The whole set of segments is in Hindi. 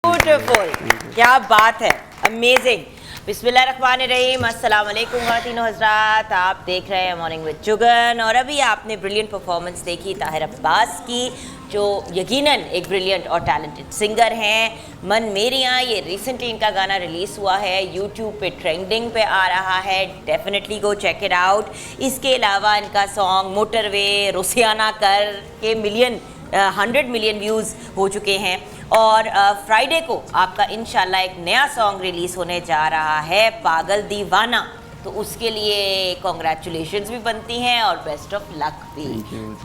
ब्यूटीफुल, क्या बात है, अमेजिंग। बिस्मिल्लाहिर्रहमानिर्रहीम, अस्सलाम वालेकुम ख़वातीनो हज़रात, आप देख रहे हैं मॉर्निंग विद जुगन। और अभी आपने ब्रिलियंट परफॉर्मेंस देखी ताहिर अब्बास की, जो यकीनन एक ब्रिलियंट और टैलेंटेड सिंगर हैं। मन मेरियाँ, ये रिसेंटली इनका गाना रिलीज़ हुआ है, यूट्यूब पे ट्रेंडिंग पे आ रहा है, definitely go check it out. इसके अलावा इनका सॉन्ग मोटरवे, रोसियाना कर के 100 मिलियन व्यूज़ हो चुके हैं। और फ्राइडे को आपका इंशाल्लाह एक नया सॉन्ग रिलीज़ होने जा रहा है, पागल दीवाना। तो उसके लिए कॉन्ग्रेचुलेशंस भी बनती हैं और बेस्ट ऑफ लक भी।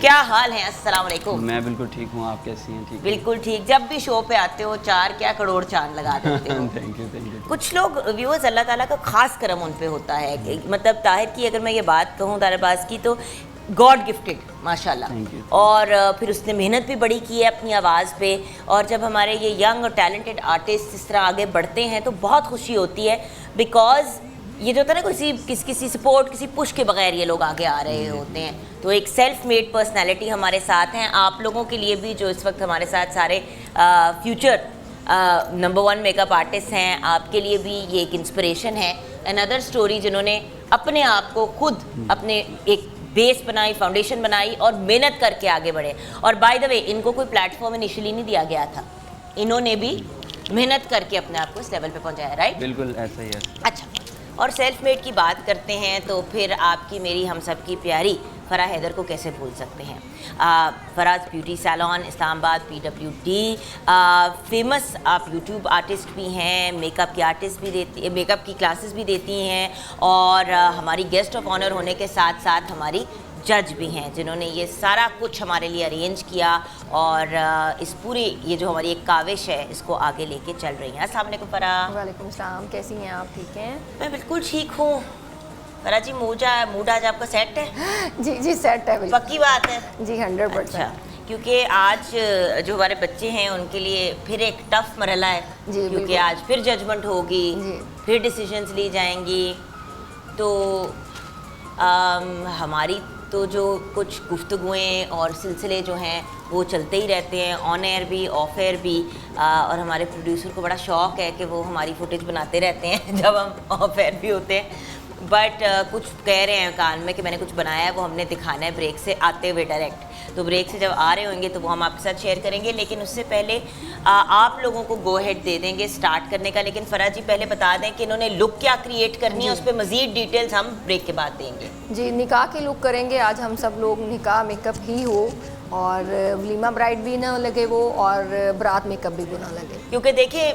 क्या हाल है? अस्सलाम वालेकुम। मैं बिल्कुल ठीक हूँ, आप कैसी हैं? ठीक, बिल्कुल ठीक। जब भी शो पे आते हो 4 क्या करोड़ चांद लगा देते हो। Thank you. कुछ लोग व्यूअर्स, अल्लाह ताला का खास करम उन पे होता है। मतलब ताहिर की अगर मैं ये बात कहूँ, ताहिर अब्बास की, तो गॉड गिफ्टेड माशाल्लाह। और फिर उसने मेहनत भी बड़ी की है अपनी आवाज़ पे। और जब हमारे ये यंग और टैलेंटेड आर्टिस्ट इस तरह आगे बढ़ते हैं तो बहुत खुशी होती है, बिकॉज ये जो होता है ना, किसी सपोर्ट, किसी पुश के बगैर ये लोग आगे आ रहे होते हैं। तो एक सेल्फ मेड पर्सनैलिटी हमारे साथ हैं। आप लोगों के लिए भी जो इस वक्त हमारे साथ सारे फ्यूचर नंबर 1 मेकअप आर्टिस्ट हैं, आपके लिए भी ये एक इंस्पिरेशन है। अनदर स्टोरी, जिन्होंने अपने आप को खुद अपने एक बेस बनाई, फाउंडेशन बनाई और मेहनत करके आगे बढ़े। और बाय द वे, इनको कोई प्लेटफॉर्म इनिशियली नहीं दिया गया था, इन्होंने भी मेहनत करके अपने आप को इस लेवल पे पहुंचाया, राइट? बिल्कुल ऐसा ही है। अच्छा, और सेल्फ मेड की बात करते हैं तो फिर आपकी, मेरी, हम सब की प्यारी फ़राह हैदर को कैसे भूल सकते हैं। Faraz beauty salon Islamabad, PWD, famous आप यूट्यूब आर्टिस्ट भी हैं, मेकअप की आर्टिस्ट भी देती, मेकअप की क्लासेस भी देती हैं, और हमारी गेस्ट ऑफ ऑनर होने के साथ साथ हमारी जज भी हैं, जिन्होंने ये सारा कुछ हमारे लिए अरेंज किया। और इस पूरी ये जो हमारी एक काविश है, इसको आगे लेके चल रही हैं। अस्सलाम वालेकुम फ़राह। वालेकुम सलाम, कैसी हैं आप? ठीक हैं? मैं बिल्कुल ठीक हूँ। फराह जी, मूड आज आपका सेट है? जी सेट है, बिल्कुल पक्की बात है जी, 100%। अच्छा, क्योंकि आज जो हमारे बच्चे हैं उनके लिए फिर एक टफ मरहला है जी, क्योंकि आज फिर जजमेंट होगी, फिर डिसीजंस ली जाएंगी। तो हमारी तो जो कुछ गुफ्तगुएँ और सिलसिले जो हैं वो चलते ही रहते हैं, ऑन एयर भी, ऑफ एयर भी। और हमारे प्रोड्यूसर को बड़ा शौक़ है कि वो हमारी फुटेज बनाते रहते हैं जब हम ऑफ एयर भी होते हैं। बट कुछ कह रहे हैं कान में कि मैंने कुछ बनाया है, वो हमने दिखाना है ब्रेक से आते हुए डायरेक्ट। तो ब्रेक से जब आ रहे होंगे तो वो हम आपके साथ शेयर करेंगे, लेकिन उससे पहले आप लोगों को गो हेड दे देंगे स्टार्ट करने का। लेकिन फराह जी पहले बता दें कि इन्होंने लुक क्या क्रिएट करनी है, उस पर मज़ीद डिटेल्स हम ब्रेक के बाद देंगे। जी, निकाह की लुक करेंगे आज हम सब लोग। निकाह मेकअप ही हो और वलीमा ब्राइड भी ना लगे वो, और बरात मेकअप भी ना लगे। क्योंकि देखिए,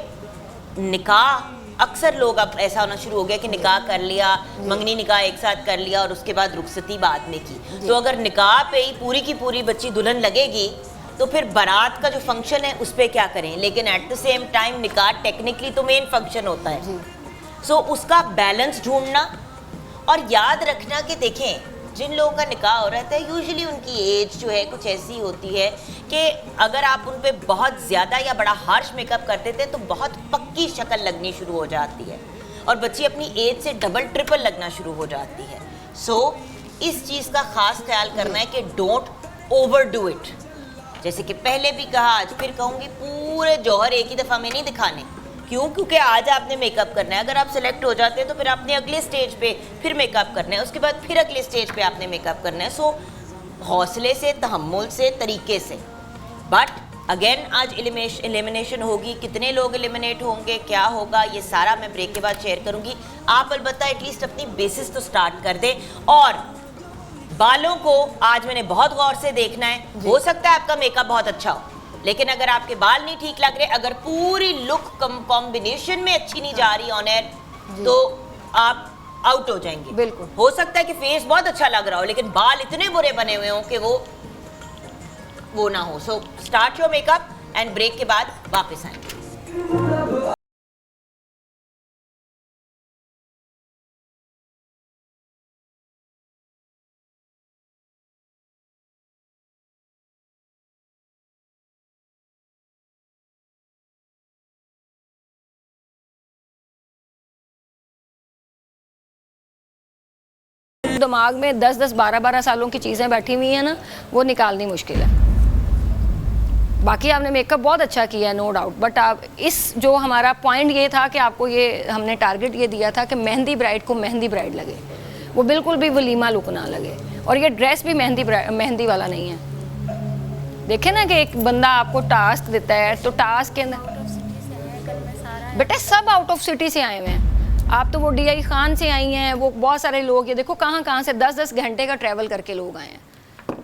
निकाह अक्सर लोग अब ऐसा होना शुरू हो गया कि निकाह कर लिया, मंगनी निकाह एक साथ कर लिया और उसके बाद रुखसती बाद में की। तो अगर निकाह पे ही पूरी की पूरी बच्ची दुल्हन लगेगी तो फिर बारात का जो फंक्शन है उस पर क्या करें। लेकिन एट द सेम टाइम निकाह टेक्निकली तो मेन फंक्शन होता है। सो उसका बैलेंस ढूंढना, और याद रखना कि देखें, जिन लोगों का निकाह हो रहा है यूजुअली उनकी एज जो है कुछ ऐसी होती है कि अगर आप उन पे बहुत ज़्यादा या बड़ा हार्श मेकअप करते थे तो बहुत पक्की शक्ल लगनी शुरू हो जाती है और बच्ची अपनी एज से डबल ट्रिपल लगना शुरू हो जाती है। सो इस चीज़ का ख़ास ख्याल करना है कि डोंट ओवरडू इट। जैसे कि पहले भी कहा, आज फिर कहूँगी, पूरे जौहर एक ही दफ़ा में नहीं दिखाने। क्यों? क्योंकि आज आपने मेकअप करना है, अगर आप सेलेक्ट हो जाते हैं तो फिर आपने अगले स्टेज पे फिर मेकअप करना है, उसके बाद फिर अगले स्टेज पे आपने मेकअप करना है। सो हौसले से, तहम्मुल से, तरीके से। बट अगेन आज एलिमिनेशन होगी, कितने लोग एलिमिनेट होंगे, क्या होगा, ये सारा मैं ब्रेक के बाद शेयर करूँगी। आप अलबत्ता एटलीस्ट अपनी बेसिस तो स्टार्ट कर दें। और बालों को आज मैंने बहुत गौर से देखना है। हो सकता है आपका मेकअप बहुत अच्छा हो, लेकिन अगर आपके बाल नहीं ठीक लग रहे, अगर पूरी लुक कॉम्बिनेशन में अच्छी नहीं जा रही ऑन एयर, तो आप आउट हो जाएंगे। बिल्कुल हो सकता है कि फेस बहुत अच्छा लग रहा हो लेकिन बाल इतने बुरे बने हुए हों कि वो ना हो। So start your makeup and break के बाद वापस आएंगे। दिमाग में 10-10, 12-12 सालों की चीज़ें बैठी हुई हैं ना, वो निकालनी मुश्किल है। बाकी आपने मेकअप बहुत अच्छा किया है, नो डाउट, बट आप इस जो हमारा पॉइंट ये था कि आपको ये हमने टारगेट ये दिया था कि मेहंदी ब्राइड को मेहंदी ब्राइड लगे, वो बिल्कुल भी वलीमा लुक ना लगे। और ये ड्रेस भी मेहंदी वाला नहीं है। देखे ना कि एक बंदा आपको टास्क देता है तो टास्क के अंदर बेटा सब आउट ऑफ सिटी से आए हुए हैं। आप तो वो DI खान से आई हैं, वो बहुत सारे लोग, ये देखो कहाँ से 10-10 घंटे का ट्रैवल करके लोग आए हैं।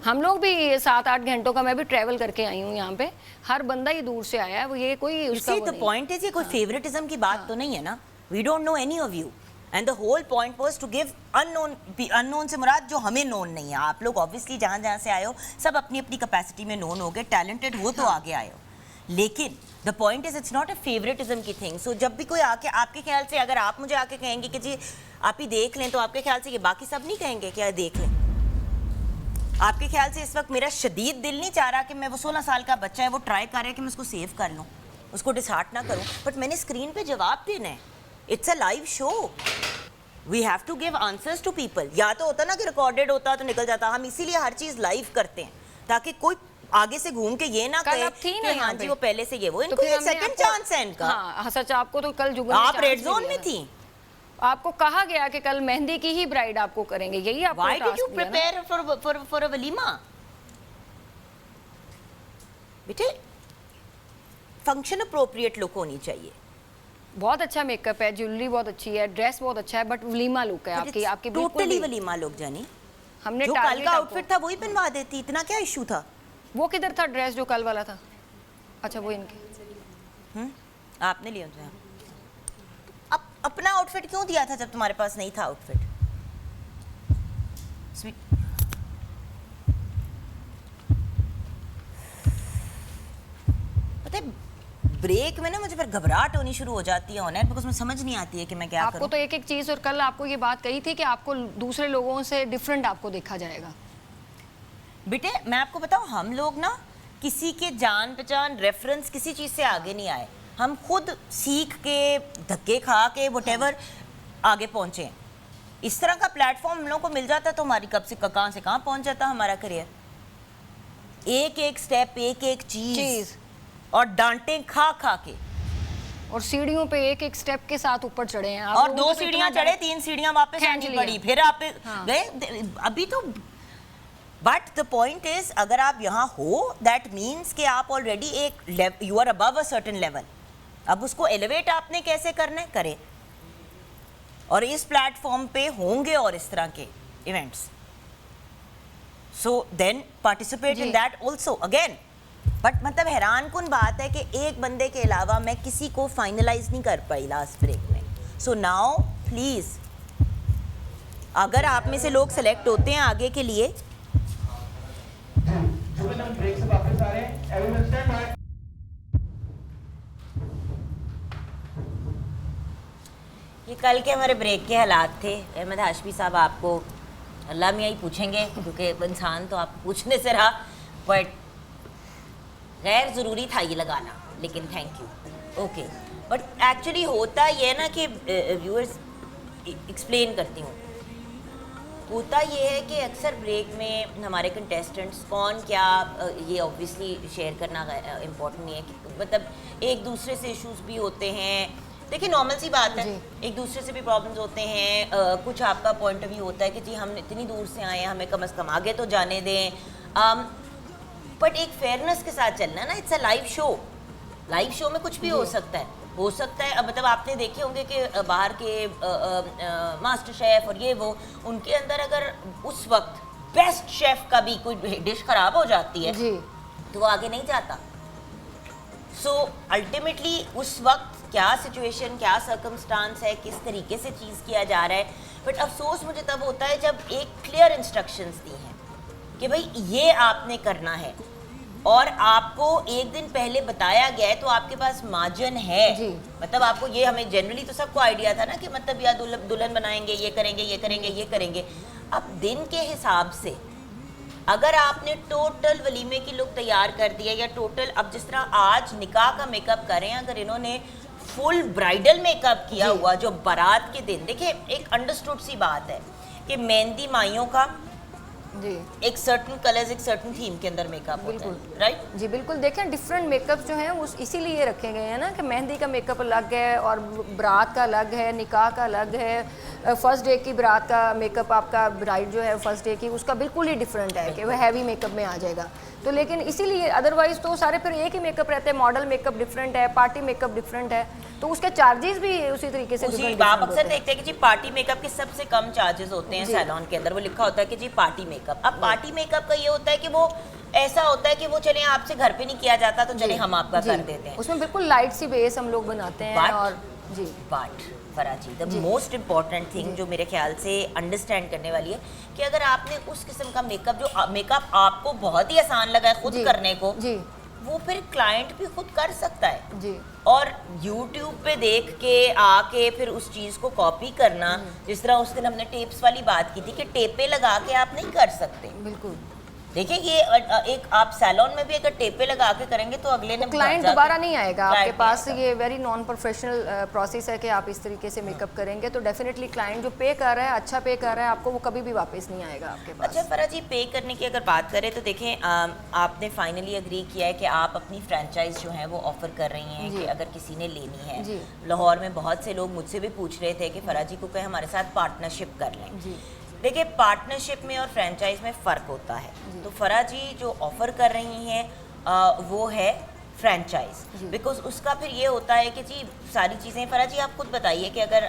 हम लोग भी 7-8 घंटों का, मैं भी ट्रैवल करके आई हूँ यहाँ पे। हर बंदा ही दूर से आया है, वो ये कोई उसका द पॉइंट इज, ये कोई फेवरेटिज्म की बात तो नहीं है ना। We don't know any of you and the whole point was to give unknown से मुराद जो हमें नोन नहीं है। आप लोग ऑब्वियसली जहाँ से आए हो सब अपनी अपनी कैपेसिटी में नोन हो गए, टैलेंटेड हो तो आगे आए हो, लेकिन the point is it's not a favouritism key thing. सो जब भी कोई आके आपके ख्याल से, अगर आप मुझे आके कहेंगे कि जी आप ही देख लें, तो आपके ख्याल से ये बाकी सब नहीं कहेंगे क्या देख लें? आपके ख्याल से इस वक्त मेरा शदीद दिल नहीं चाह रहा कि मैं, वो 16 साल का बच्चा है, वो ट्राई कर रहा है कि मैं उसको सेव कर लूँ, उसको डिसहार्ट ना करूँ, बट मैंने स्क्रीन पे जवाब देना है। It's a live show, we have to give answers to people. या तो होता ना कि रिकॉर्डेड होता तो निकल जाता, हम इसीलिए हर चीज़ लाइव करते हैं ताकि कोई आगे से घूम के ये ना कहे कि हाँ जी वो पहले से ये वो, इनको ये सेकंड चांस है इनका। हाँ सच, आपको तो कल जुगल आप रेड जोन में थी, आपको कहा गया कि कल मेहंदी की ही ब्राइड आपको करेंगे, यही आपको Why did you prepare for a walima? बेटे फंक्शन अप्रोप्रिएट लुक होनी चाहिए। बहुत अच्छा मेकअप है, ज्वेलरी बहुत अच्छी है, ड्रेस बहुत अच्छा है, बट वलीमा लुक है आपकी टोटली वलीमा लुक। जानी हमने जो कल का आउटफिट था वही पहनवा देती, इतना क्या इशू था? वो किधर था ड्रेस जो कल वाला था? अच्छा वो इनके आपने लिया था। अब अपना आउटफिट क्यों दिया था जब तुम्हारे पास नहीं था आउटफिट? स्वीट पता है ब्रेक में ना मुझे फिर घबराहट होनी शुरू हो जाती है ऑनलाइन, बिकॉज़ मुझे समझ नहीं आती है कि मैं क्या करूं। आपको तो एक चीज़, और कल आपको ये बात कही थी कि आपको दूसरे लोगों से डिफरेंट आपको देखा जाएगा। बेटे मैं आपको बताऊं, हम लोग ना किसी के जान पहचान रेफरेंस किसी चीज़ से आगे नहीं आए, हम खुद सीख के धक्के खा के व्हाटएवर आगे पहुंचे। इस तरह का प्लेटफॉर्म हम लोगों को मिल जाता तो हमारी कब से कहाँ से कहाँ पहुंच जाता हमारा करियर। एक एक स्टेप, एक एक चीज और डांटे खा खा के, और सीढ़ियों पे एक एक स्टेप के साथ ऊपर चढ़े हैं आप, और 2 सीढ़ियां चढ़े, 3 सीढ़ियां वापस आनी पड़ी, फिर आप गए अभी तो। बट द पॉइंट इज, अगर आप यहाँ हो दैट मीन्स कि आप ऑलरेडी एक you are above a certain level. अब उसको एलिवेट आपने कैसे करना है, करें। और इस प्लेटफॉर्म पे होंगे और इस तरह के events, so then participate in that also again. But मतलब हैरान कुन बात है कि एक बंदे के अलावा मैं किसी को फाइनलाइज नहीं कर पाई लास्ट ब्रेक में। सो नाउ प्लीज, अगर आप में से लोग सेलेक्ट होते हैं आगे के लिए, ये कल के हमारे ब्रेक के हालात थे। अहमद हाशमी साहब आपको अल्लाह मियाँ ही पूछेंगे, क्योंकि इंसान तो आप पूछने से रहा, बट गैर ज़रूरी था ये लगाना, लेकिन thank you. Okay, but actually होता ये ना कि व्यूअर्स एक्सप्लेन करती हूँ, होता ये है कि अक्सर ब्रेक में हमारे कंटेस्टेंट्स कौन क्या, ये ऑब्वियसली शेयर करना इम्पोर्टेंट नहीं है कि मतलब एक दूसरे से इश्यूज भी होते हैं। देखिए नॉर्मल सी बात है, एक दूसरे से भी प्रॉब्लम्स होते हैं। कुछ आपका पॉइंट ऑफ व्यू होता है कि जी हम इतनी दूर से आए हैं, हमें कम से कम आगे तो जाने दें। बट एक फेयरनेस के साथ चलना ना, it's a live show. Live show में कुछ भी हो सकता है, अब मतलब आपने देखे होंगे कि बाहर के मास्टर शेफ और ये वो, उनके अंदर अगर उस वक्त बेस्ट शेफ का भी कोई डिश खराब हो जाती है तो वो आगे नहीं जाता। सो अल्टीमेटली उस वक्त क्या सिचुएशन, क्या सर्कमस्टांस है, किस तरीके से चीज़ किया जा रहा है। बट अफसोस मुझे तब होता है जब एक क्लियर इंस्ट्रक्शंस दी हैं कि भाई ये आपने करना है, और आपको एक दिन पहले बताया गया है, तो आपके पास मार्जिन है। मतलब आपको ये, हमें जनरली तो सबको आइडिया था ना कि मतलब या दुल्हन बनाएंगे, ये करेंगे, ये करेंगे, ये करेंगे। अब दिन के हिसाब से अगर आपने टोटल वलीमे की लुक तैयार कर दिया, या टोटल, अब जिस तरह आज निकाह का मेकअप कर रहे हैं, अगर इन्होंने फुल ब्राइडल मेकअप किया हुआ जो बारात के दिन, देखिए एक अंडरस्टूड सी बात है कि मेहंदी माइयों का, जी एक सर्टन कलर्स, एक सर्टन थीम के अंदर मेकअप होता है, राइट? जी बिल्कुल। देखें डिफरेंट मेकअप जो हैं उस इसीलिए रखे गए हैं ना कि मेहंदी का मेकअप अलग है और बारात का अलग है, निकाह का अलग है, फर्स्ट डे की बारात का मेकअप आपका ब्राइड जो है फर्स्ट डे की उसका बिल्कुल ही डिफरेंट है कि वह हैवी मेकअप में आ जाएगा। तो लेकिन इसीलिए अदरवाइज तो सारे फिर एक ही मेकअप रहते हैं, मॉडल मेकअप डिफरेंट है, पार्टी मेकअप डिफरेंट है, तो उसके चार्जेस भी उसी तरीके से आप अक्सर देखते हैं कि जी पार्टी मेकअप के सबसे कम चार्जेस होते हैं सैलून के अंदर, वो लिखा होता है कि जी पार्टी मेकअप। अब पार्टी मेकअप का ये होता है कि वो ऐसा होता है कि वो चले आपसे घर पे नहीं किया जाता तो चले हम आपका कर देते हैं, उसमें बिल्कुल लाइट सी बेस हम लोग बनाते हैं। और जी but Farah ji, the most important thing जो मेरे ख्याल से अंडरस्टैंड करने वाली है कि अगर आपने उस किस्म का मेकअप जो मेकअप आपको बहुत ही आसान लगा है खुद करने को, जी वो फिर क्लाइंट भी खुद कर सकता है जी। और YouTube पे देख के आके फिर उस चीज़ को कॉपी करना, जिस तरह उस दिन हमने टेप्स वाली बात की थी कि टेपे लगा के आप नहीं कर सकते। बिल्कुल देखिए ये एक आप सैलून में भी अगर टेपे लगा के करेंगे तो अगले ने क्लाइंट दोबारा नहीं आएगा आपके पास। ये वेरी नॉन प्रोफेशनल प्रोसेस है कि आप इस तरीके से मेकअप करेंगे तो डेफिनेटली क्लाइंट जो पे कर रहा है, अच्छा पे कर रहा है आपको, वो कभी भी वापस नहीं आएगा आपके पास। अच्छा फराह जी, पे करने की अगर बात करें तो देखें आपने फाइनली अग्री किया है कि आप अपनी फ्रेंचाइज जो है वो ऑफर कर रही हैं कि अगर किसी ने लेनी है। लाहौर में बहुत से लोग मुझसे भी पूछ रहे थे कि फराह जी को कहें हमारे साथ पार्टनरशिप कर लें। देखिए पार्टनरशिप में और फ्रेंचाइज में फ़र्क होता है। तो फराह जी जो ऑफ़र कर रही हैं वो है फ्रेंचाइज, बिकॉज उसका फिर ये होता है कि जी सारी चीज़ें, फराह जी आप खुद बताइए कि अगर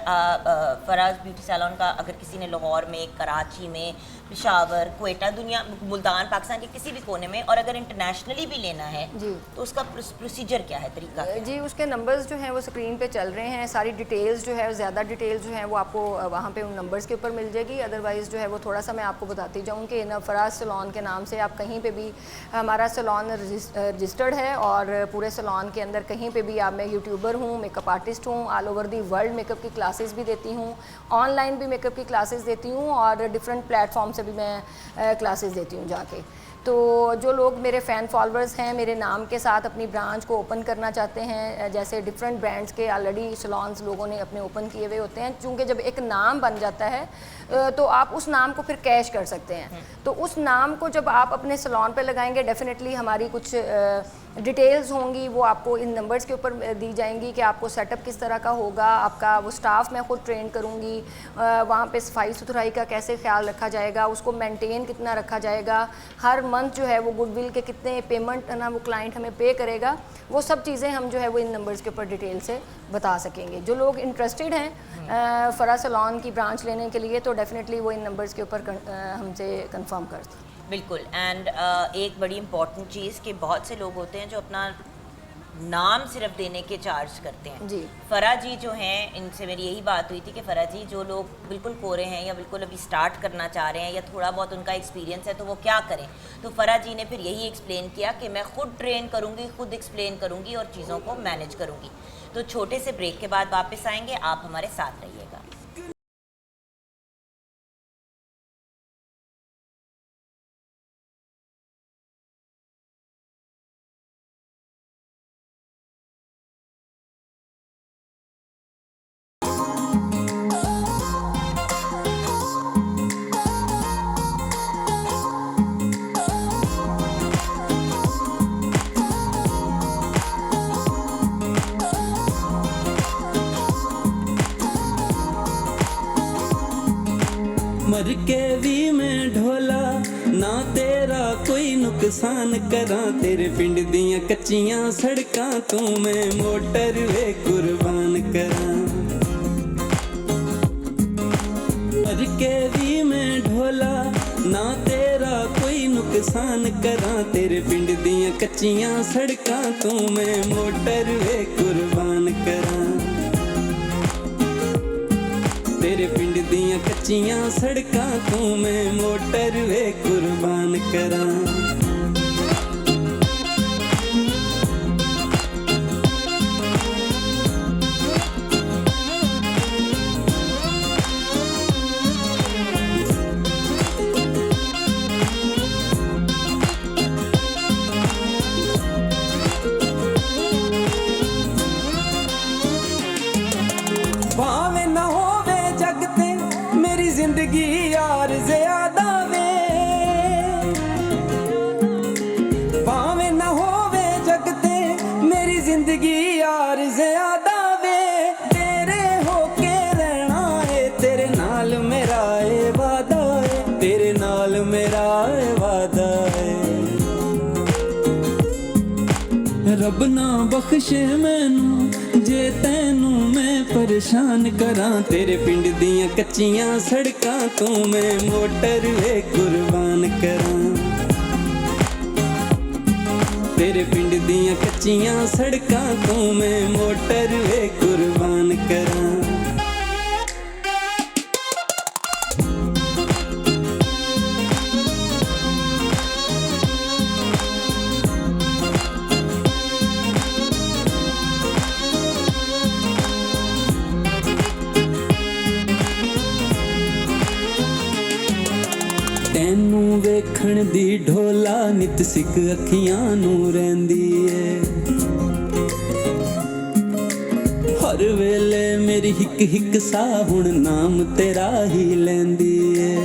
फराज ब्यूटी सैलून का अगर किसी ने लाहौर में, कराची में, पेशावर, क्वेटा, दुनिया, मुल्तान, पाकिस्तान के किसी भी कोने में, और अगर इंटरनेशनली भी लेना है तो उसका प्रोसीजर क्या है, तरीका क्या है? जी उसके नंबर्स जो हैं वो स्क्रीन पे चल रहे हैं, सारी डिटेल्स जो है, ज़्यादा डिटेल्स जो है वो आपको वहाँ पे उन नंबर्स के ऊपर मिल जाएगी। अदरवाइज़ जो है वो थोड़ा सा मैं आपको बताती जाऊँ कि फराज सैलून के नाम से आप कहीं पे भी, हमारा सैलून रजिस्टर्ड है और पूरे सैलून के अंदर कहीं पे भी आप, मैं यूट्यूबर हूँ, मेकअप आर्टिस्ट हूँ, all over the world makeup की क्लासेस भी देती हूँ, ऑनलाइन भी मेकअप की क्लासेस देती हूँ और डिफरेंट प्लेटफॉर्म से भी मैं क्लासेस देती हूँ जाके। तो जो लोग मेरे फ़ैन फॉलोअर्स हैं, मेरे नाम के साथ अपनी ब्रांच को ओपन करना चाहते हैं, जैसे डिफरेंट ब्रांड्स के ऑलरेडी सैलून्स लोगों ने अपने ओपन किए हुए होते हैं, चूँकि जब एक नाम बन जाता है तो आप उस नाम को फिर कैश कर सकते हैं। तो उस नाम को जब आप अपने सैलून पे लगाएंगे, डेफिनेटली हमारी कुछ डिटेल्स होंगी वो आपको इन नंबर्स के ऊपर दी जाएंगी कि आपको सेटअप किस तरह का होगा, आपका वो स्टाफ मैं खुद ट्रेन करूँगी, वहाँ पे सफाई सुथराई का कैसे ख्याल रखा जाएगा, उसको मेंटेन कितना रखा जाएगा, हर मंथ जो है वो गुडविल के कितने पेमेंट ना वो क्लाइंट हमें पे करेगा, वो सब चीज़ें हम जो है वो इन नंबर्स के ऊपर डिटेल से बता सकेंगे। जो लोग इंटरेस्टेड हैं फराज सैलून की ब्रांच लेने के लिए तो डेफिनेटली वो इन नंबर्स के ऊपर हमसे कंफर्म कर सकते हैं। बिल्कुल। एंड एक बड़ी इंपॉर्टेंट चीज़ कि बहुत से लोग होते हैं जो अपना नाम सिर्फ देने के चार्ज करते हैं जी। फराह जी जो हैं, इनसे मेरी यही बात हुई थी कि फराह जी जो लोग बिल्कुल कोरे हैं या बिल्कुल अभी स्टार्ट करना चाह रहे हैं या थोड़ा बहुत उनका एक्सपीरियंस है तो वो क्या करें, तो फराह जी ने फिर यही एक्सप्लेन किया कि मैं खुद ट्रेन करूँगी, खुद एक्सप्लेन करूँगी और चीज़ों को मैनेज करूँगी। तो छोटे से ब्रेक के बाद वापस आएंगे, आप हमारे साथ रहिएगा। मर के भी मैं ढोला ना तेरा कोई नुकसान करा, तेरे पिंड दियां कच्चियां सड़कां तू मैं मोटरवे कुर्बान करा। मर के भी मैं ढोला ना तेरा कोई नुकसान करा, तेरे पिंड दियां कच्चियां सड़कां तू मैं मोटरवे कुर्बान करा। तेरे पिंड दियां कच्चियां सड़कां तू मैं मोटरवे कुर्बान करा। भावे न होवे जगते मेरी जिंदगी यार ज़्यादा वे, वादा है रब ना बख्शे मैनू जे तैनू मैं परेशान करां तेरे पिंड दियां कच्चियां सड़कां तू मैं मोटरवे कुर्बान करां तेरे पिंड दियां कच्चियां सड़कां तू मैं मोटरवे कुर्बान करां ਤੈਨੂੰ ਵੇਖਣ ਦੀ ਢੋਲਾ ਨਿਤ ਸਿੱਖ ਅੱਖੀਆਂ ਨੂੰ ਰਹਿੰਦੀ ਏ ਹਰ ਵੇਲੇ ਮੇਰੀ ਹਿੱਕ ਹਿੱਕ ਸਾਹ ਹੁਣ ਨਾਮ ਤੇਰਾ ਹੀ ਲੈਂਦੀ ਏ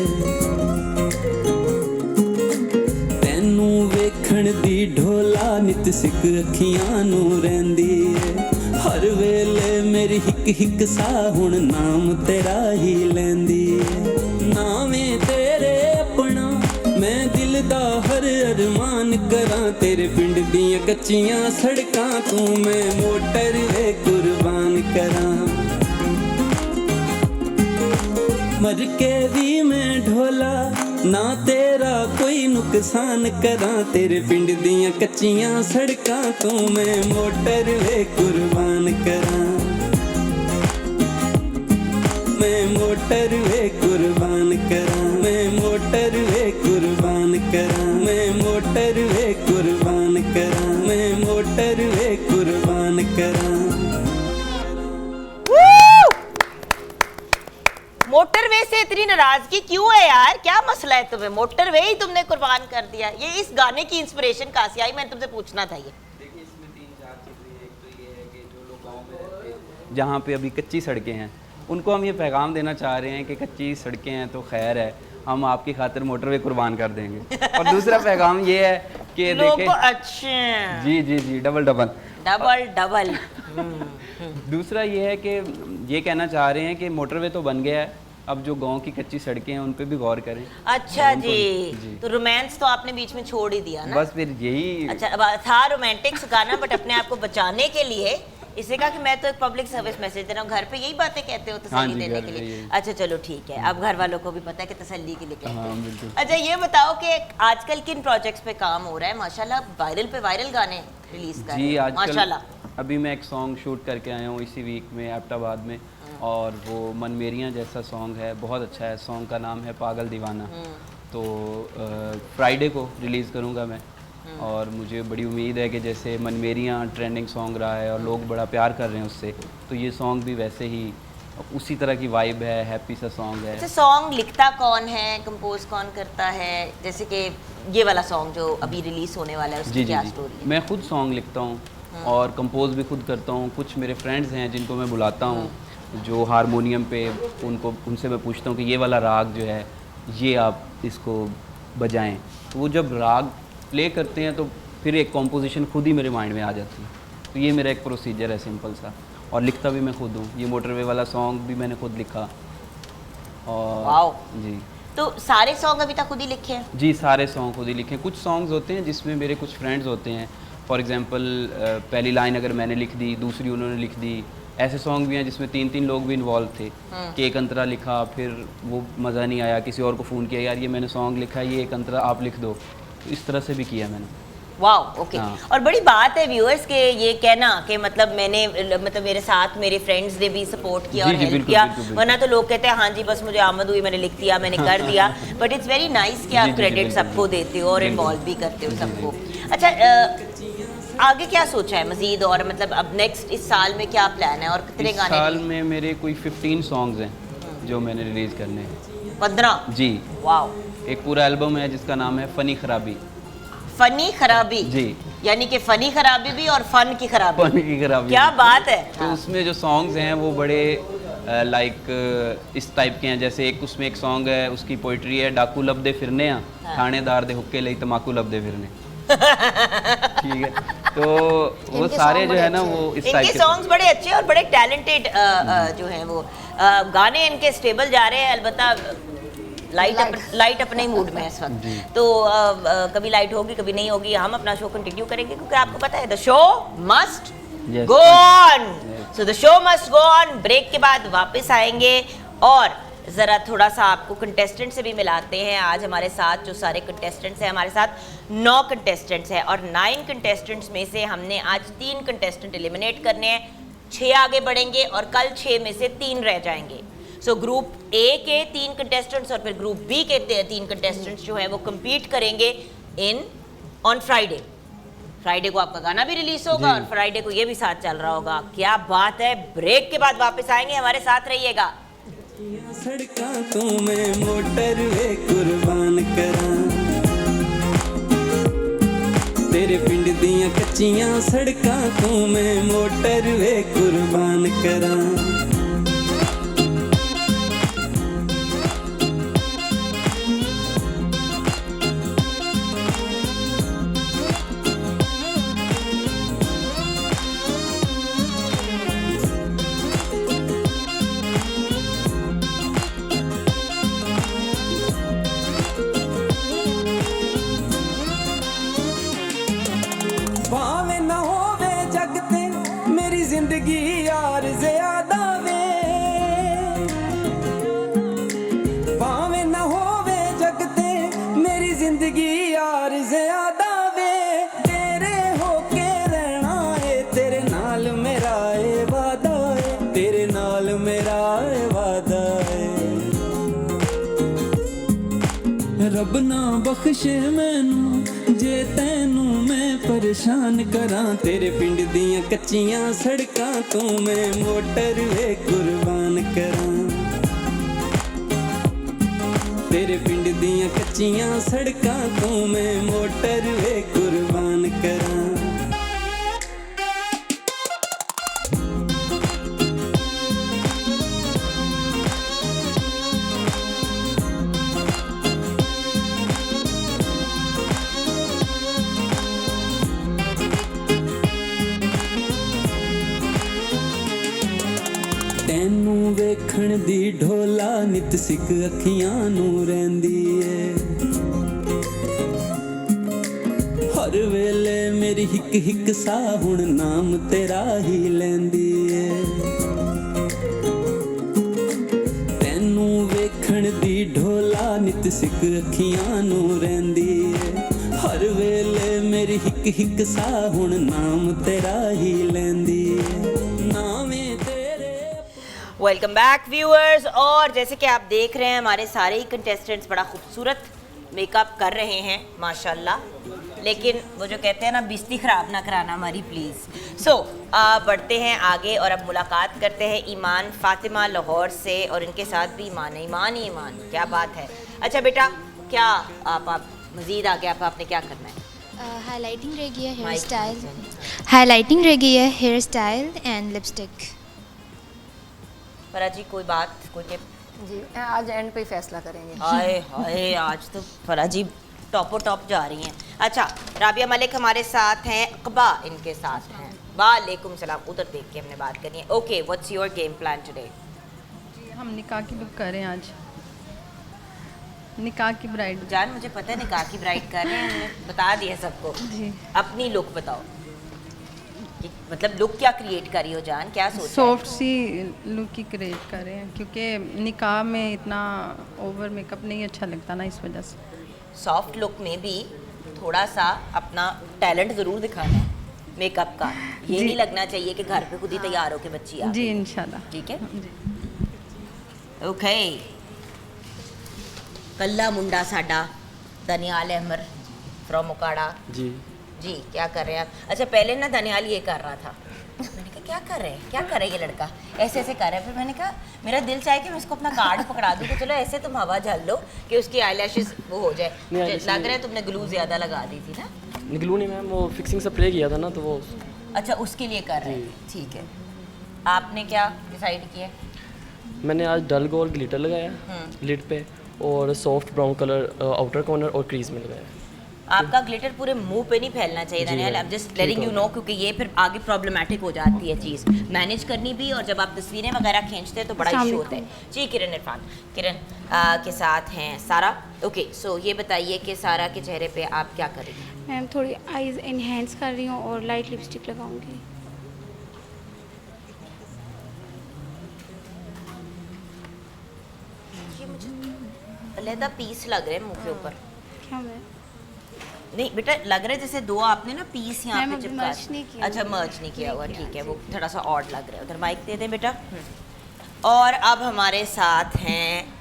ਤੈਨੂੰ ਵੇਖਣ ਦੀ ਢੋਲਾ ਨਿਤ ਸਿੱਖ ਅੱਖੀਆਂ ਨੂੰ ਰਹਿੰਦੀ ਏ ਹਰ ਵੇਲੇ ਮੇਰੀ ਹਿੱਕ ਹਿੱਕ ਸਾਹ ਹੁਣ ਨਾਮ ਤੇਰਾ ਹੀ ਲੈਂਦੀ ਏ ਨਾਵੇਂ ਤੇਰੇ अपना मैं दिल दा हर अरमान करां तेरे पिंड दियां कच्चियां सड़कां तू मैं मोटरवे कुर्बान करां मर के भी मैं ढोला ना तेरा कोई नुकसान करां तेरे पिंड दियां कच्चियां सड़कां तू मैं मोटरवे कुर्बान करां मैं मोटरवे कुर्बान करां मैं मोटरवे कुर्बान करां मैं मोटरवे कुर्बान करां मैं मोटरवे कुर्बान करां मोटरवे से इतनी नाराजगी क्यों है यार? क्या मसला है तुम्हें? मोटरवे ही तुमने कुर्बान कर दिया। ये इस गाने की इंस्पिरेशन कहाँ से आई? मैंने तुमसे पूछना था ये। देखिए इसमें 3-4 चीज़ें हैं। एक तो ये है कि जो लोग गांव में रहते हैं जहाँ पे अभी कच्ची सड़कें हैं उनको हम ये पैगाम देना चाह रहे हैं कि कच्ची सड़कें हैं तो खैर है हम आपकी खातिर मोटरवे कुर्बान कर देंगे और दूसरा पैगाम ये है कि देखें अच्छा जी जी जी डबल डबल डबल डबल दूसरा ये है कि ये कहना चाह रहे हैं कि मोटरवे तो बन गया है अब जो गांव की कच्ची सड़कें हैं उन पे भी गौर करें। अच्छा जी। तो रोमांस तो आपने बीच में छोड़ ही दिया ना? बस फिर यही अच्छा अब था रोमांटिक गाना बट अपने आप को बचाने के लिए इसने कहा कि मैं तो एक पब्लिक सर्विस मैसेज दे रहा हूँ घर पे यही बातें कहते हो तसल्ली देने के लिए। अच्छा चलो ठीक है अब घर वालों को भी पता है कि तसल्ली के लिए कहते हैं। अच्छा ये बताओ कि आजकल किन प्रोजेक्ट्स पे काम हो रहा है? माशाल्लाह वायरल पे वायरल गाने रिलीज कर रहे हैं माशाल्लाह। अभी मैं एक सॉन्ग शूट करके आया हूँ इसी वीक में एबटाबाद में और वो मन मेरियाँ जैसा सॉन्ग है बहुत अच्छा है। सॉन्ग का नाम है पागल दीवाना। तो फ्राइडे को रिलीज़ करूँगा मैं और मुझे बड़ी उम्मीद है कि जैसे मन मेरियाँ ट्रेंडिंग सॉन्ग रहा है और लोग बड़ा प्यार कर रहे हैं उससे तो ये सॉन्ग भी वैसे ही उसी तरह की वाइब है हैप्पी सा सॉन्ग है। अच्छा सॉन्ग लिखता कौन है कंपोज कौन करता है? जैसे कि ये वाला सॉन्ग जो अभी रिलीज होने वाला है उसकी क्या स्टोरी है? मैं खुद सॉन्ग लिखता हूँ और कंपोज भी खुद करता हूँ। कुछ मेरे फ्रेंड्स हैं जिनको मैं बुलाता हूँ जो हारमोनियम पे उनसे मैं पूछता हूँ कि ये वाला राग जो है ये आप इसको बजाएं तो वो जब राग प्ले करते हैं तो फिर एक कॉम्पोजिशन खुद ही मेरे माइंड में आ जाती है। तो ये मेरा एक प्रोसीजर है सिंपल सा और लिखता भी मैं खुद हूँ। ये मोटरवे वाला सॉन्ग भी मैंने खुद लिखा और जी। तो सारे सॉन्ग अभी तक खुद ही लिखे हैं? जी सारे सॉन्ग खुद ही लिखे हैं। कुछ सॉन्ग्स होते हैं जिसमें मेरे कुछ फ्रेंड्स होते हैं फॉर एग्जांपल पहली लाइन अगर मैंने लिख दी दूसरी उन्होंने लिख दी। ऐसे सॉन्ग भी हैं जिसमें 3-3 लोग भी इन्वॉल्व थे कि एक अंतरा लिखा फिर वो मज़ा नहीं आया किसी और को फ़ोन किया यार ये मैंने सॉन्ग लिखा ये एक अंतरा आप लिख दो। तो इस तरह से भी किया मैंने। वाह ओके। और बड़ी बात है व्यूअर्स के ये कहना कि मतलब मेरे साथ मेरे फ्रेंड्स ने भी सपोर्ट किया और हेल्प किया वरना तो लोग कहते हैं हाँ जी बस मुझे आमद हुई मैंने लिख दिया मैंने कर दिया बट इट्स वेरी नाइस कि आप क्रेडिट सबको देते हो और इन्वॉल्व भी करते हो सबको। अच्छा आगे क्या सोचा है मजीद और मतलब अब नेक्स्ट इस साल में क्या प्लान है और कितने गाने? इस साल में मेरे कोई 15 सॉन्ग्स हैं जो मैंने रिलीज़ करने हैं। 15? जी वाह। एक पूरा एल्बम है जिसका नाम है फ़नी खराबी। फनी खराबी जी यानी कि फनी खराबी भी और फन की खराबी। फन की खराबी क्या बात है। तो उसमें जो सॉन्ग्स हैं वो बड़े लाइक इस टाइप के हैं। जैसे एक उसमें एक सॉन्ग है उसकी पोइट्री है डाकू लबदे फिरने थानेदार दे हुक्के लई तमाकू लबदे फिरने। ठीक है तो वो सारे जो है ना वो इस टाइप के सॉन्ग्स बड़े अच्छे और बड़े टैलेंटेड जो हैं वो गाने इनके स्टेबल जा रहे हैं। अलबत्ता लाइट अपने ही मूड में है इस वक्त। तो कभी लाइट होगी कभी नहीं होगी, हम अपना शो कंटिन्यू करेंगे क्योंकि आपको पता है the show must Yes. Go on. So the show must go on. Break के बाद वापस आएंगे और ज़रा थोड़ा सा आपको कंटेस्टेंट से भी मिलाते हैं। आज हमारे साथ जो सारे कंटेस्टेंट्स हैं, हमारे साथ 9 कंटेस्टेंट्स हैं और 9 कंटेस्टेंट्स में से हमने आज 3 कंटेस्टेंट एलिमिनेट करने हैं, 6 आगे बढ़ेंगे और कल 6 में से 3 रह जाएंगे। सो ग्रुप ए के 3 कंटेस्टेंट्स और फिर ग्रुप बी के 3 कंटेस्टेंट्स जो हैं वो कम्पीट करेंगे ऑन फ्राइडे को आपका गाना भी रिलीज होगा और फ्राइडे को ये भी साथ चल रहा होगा। क्या बात है। ब्रेक के बाद वापस आएंगे, हमारे साथ रहिएगा। सड़कां तो मैं मोटरवे कुर्बान करां, तेरे पिंड दियां कच्चियां सड़कां तो मैं मोटरवे कुर्बान करां। भावे न होवे जग ते मेरी जिंदगी यार ज़्यादा वे, भावे न होवे जग ते मेरी जिंदगी यार ज़्यादा वे, तेरे होके रहना है तेरे नाल मेरा ए वादा है, तेरे नाल मेरा ए वादा है। रब ना बख्शे मैनू जे तैनू मैं परेशान करां, तेरे पिंड दियां कच्चियां सड़कां तो मैं मोटरवे कुर्बान करां, तेरे पिंड दियां कच्चियां सड़कां तो मैं मोटरवे कुर्बान करां। ਤੈਨੂੰ ਵੇਖਣ ਦੀ ਢੋਲਾ ਨਿਤ ਸਿੱਖ ਅੱਖੀਆਂ ਨੂੰ ਰਹਿੰਦੀ ਏ, ਹਰ ਵੇਲੇ ਮੇਰੀ ਹਿੱਕ ਹਿੱਕ ਸਾਹ ਹੁਣ ਨਾਮ ਤੇਰਾ ਹੀ ਲੈਂਦੀ ਏ, ਤੈਨੂੰ ਵੇਖਣ ਦੀ ਢੋਲਾ ਨਿਤ ਸਿੱਖ ਅੱਖੀਆਂ ਨੂੰ ਰਹਿੰਦੀ ਏ, ਹਰ ਵੇਲੇ ਮੇਰੀ ਹਿੱਕ ਹਿੱਕ ਸਾਹ ਹੁਣ ਨਾਮ ਤੇਰਾ ਹੀ ਲੈਂਦੀ ਏ, ਨਾਵੇਂ वेलकम बैक व्यूअर्स। और जैसे कि आप देख रहे हैं हमारे सारे ही कंटेस्टेंट्स बड़ा खूबसूरत मेकअप कर रहे हैं माशाल्लाह, लेकिन वो जो कहते हैं ना बिस्ती ख़राब ना कराना हमारी प्लीज़। सो बढ़ते हैं आगे और अब मुलाकात करते हैं ईमान फ़ातिमा लाहौर से और इनके साथ भी ईमान है। ईमान ही ईमान, क्या बात है। अच्छा बेटा, क्या आप मज़ीद आगे आपने क्या करना है? हाइलाइटिंग रहेगी है हेयर स्टाइल, हाइलाइटिंग रहेगी है हेयर स्टाइल एंड लिपस्टिक। फरा जी कोई बात, कोई टिप? जी आज एंड पे ही फैसला करेंगे। हाय हाय, आज तो फरा जी टॉपो टॉप जा रही हैं। अच्छा, राबिया मलिक हमारे साथ हैं, अकबा इनके साथ हैं। वालेकुम सलाम। उधर देख के हमने बात करनी है। Okay, what's your game plan today? जी हम निकाह की लुक कर रहे हैं आज, निकाह की ब्राइड। जान मुझे पता है निकाह की ब्राइड कर रहे हैं, हमने बता दिया सबको। जी अपनी लुक बताओ कि मतलब लुक क्या क्रिएट करी हो जान, क्या सोचा है? सॉफ्ट सी लुक ही क्रिएट कर रहे हैं क्योंकि निकाह में इतना ओवर मेकअप नहीं अच्छा लगता ना, इस वजह से सॉफ्ट लुक में भी थोड़ा सा अपना टैलेंट ज़रूर दिखाना है मेकअप का। ये नहीं लगना चाहिए कि घर पे खुद ही तैयार होके बच्ची आ जी गई। इंशाल्लाह। ठीक है, जी ओके। कल्ला मुंडा साडा दनियाल अहमर फ्रॉम उकाड़ा जी, क्या कर रहे हैं आप? अच्छा, पहले ना दनियाल ये कर रहा था, मैंने कहा क्या कर रहे हैं ये लड़का, ऐसे ऐसे कर रहा है। फिर मैंने कहा मेरा दिल चाहे कि मैं इसको अपना कार्ड पकड़ा दूँ, तो चलो ऐसे तुम हवा झल लो कि उसकी आईलैशेस वो हो जाए। लग रहा है तुमने ग्लू ज़्यादा लगा दी थी ना? ग्लू नहीं मैम, वो फिक्सिंग स्प्रे किया था ना, तो वो अच्छा उसके लिए कर रहे हैं, ठीक है। आपने क्या डिसाइड किया? मैंने आज डल गोल्ड ग्लिटर लगाया लिड पे और soft brown colour outer corner और क्रीज में लगाया। आपका ग्लिटर पूरे मुंह पे नहीं फैलना चाहिए Daniyal, I am just letting you know, क्योंकि ये फिर आगे प्रॉब्लमेटिक हो जाती है चीज़ मैनेज करनी भी, और जब आप तस्वीरें वगैरह खींचते हैं तो बड़ा इशू होता है। जी किरण इरफान, किरण के साथ हैं सारा। ओके सो ये बताइए कि सारा के चेहरे पे आप क्या करेंगे? मैम थोड़ी आईज इनहेंस कर रही हूँ और लाइट लिपस्टिक लगाऊंगी। ये मुझे अलहदा पीस लग रहे हैं मुंह के ऊपर। क्या मैम? नहीं बेटा, लग रहा है जैसे दो आपने ना पीस यहाँ मैम, पे अभी चिपका। merge नहीं किया। अच्छा मर्ज नहीं किया हुआ, नहीं ठीक किया, है, वो थोड़ा सा ऑड लग रहा है। उधर माइक दे दें बेटा। और अब हमारे साथ हैं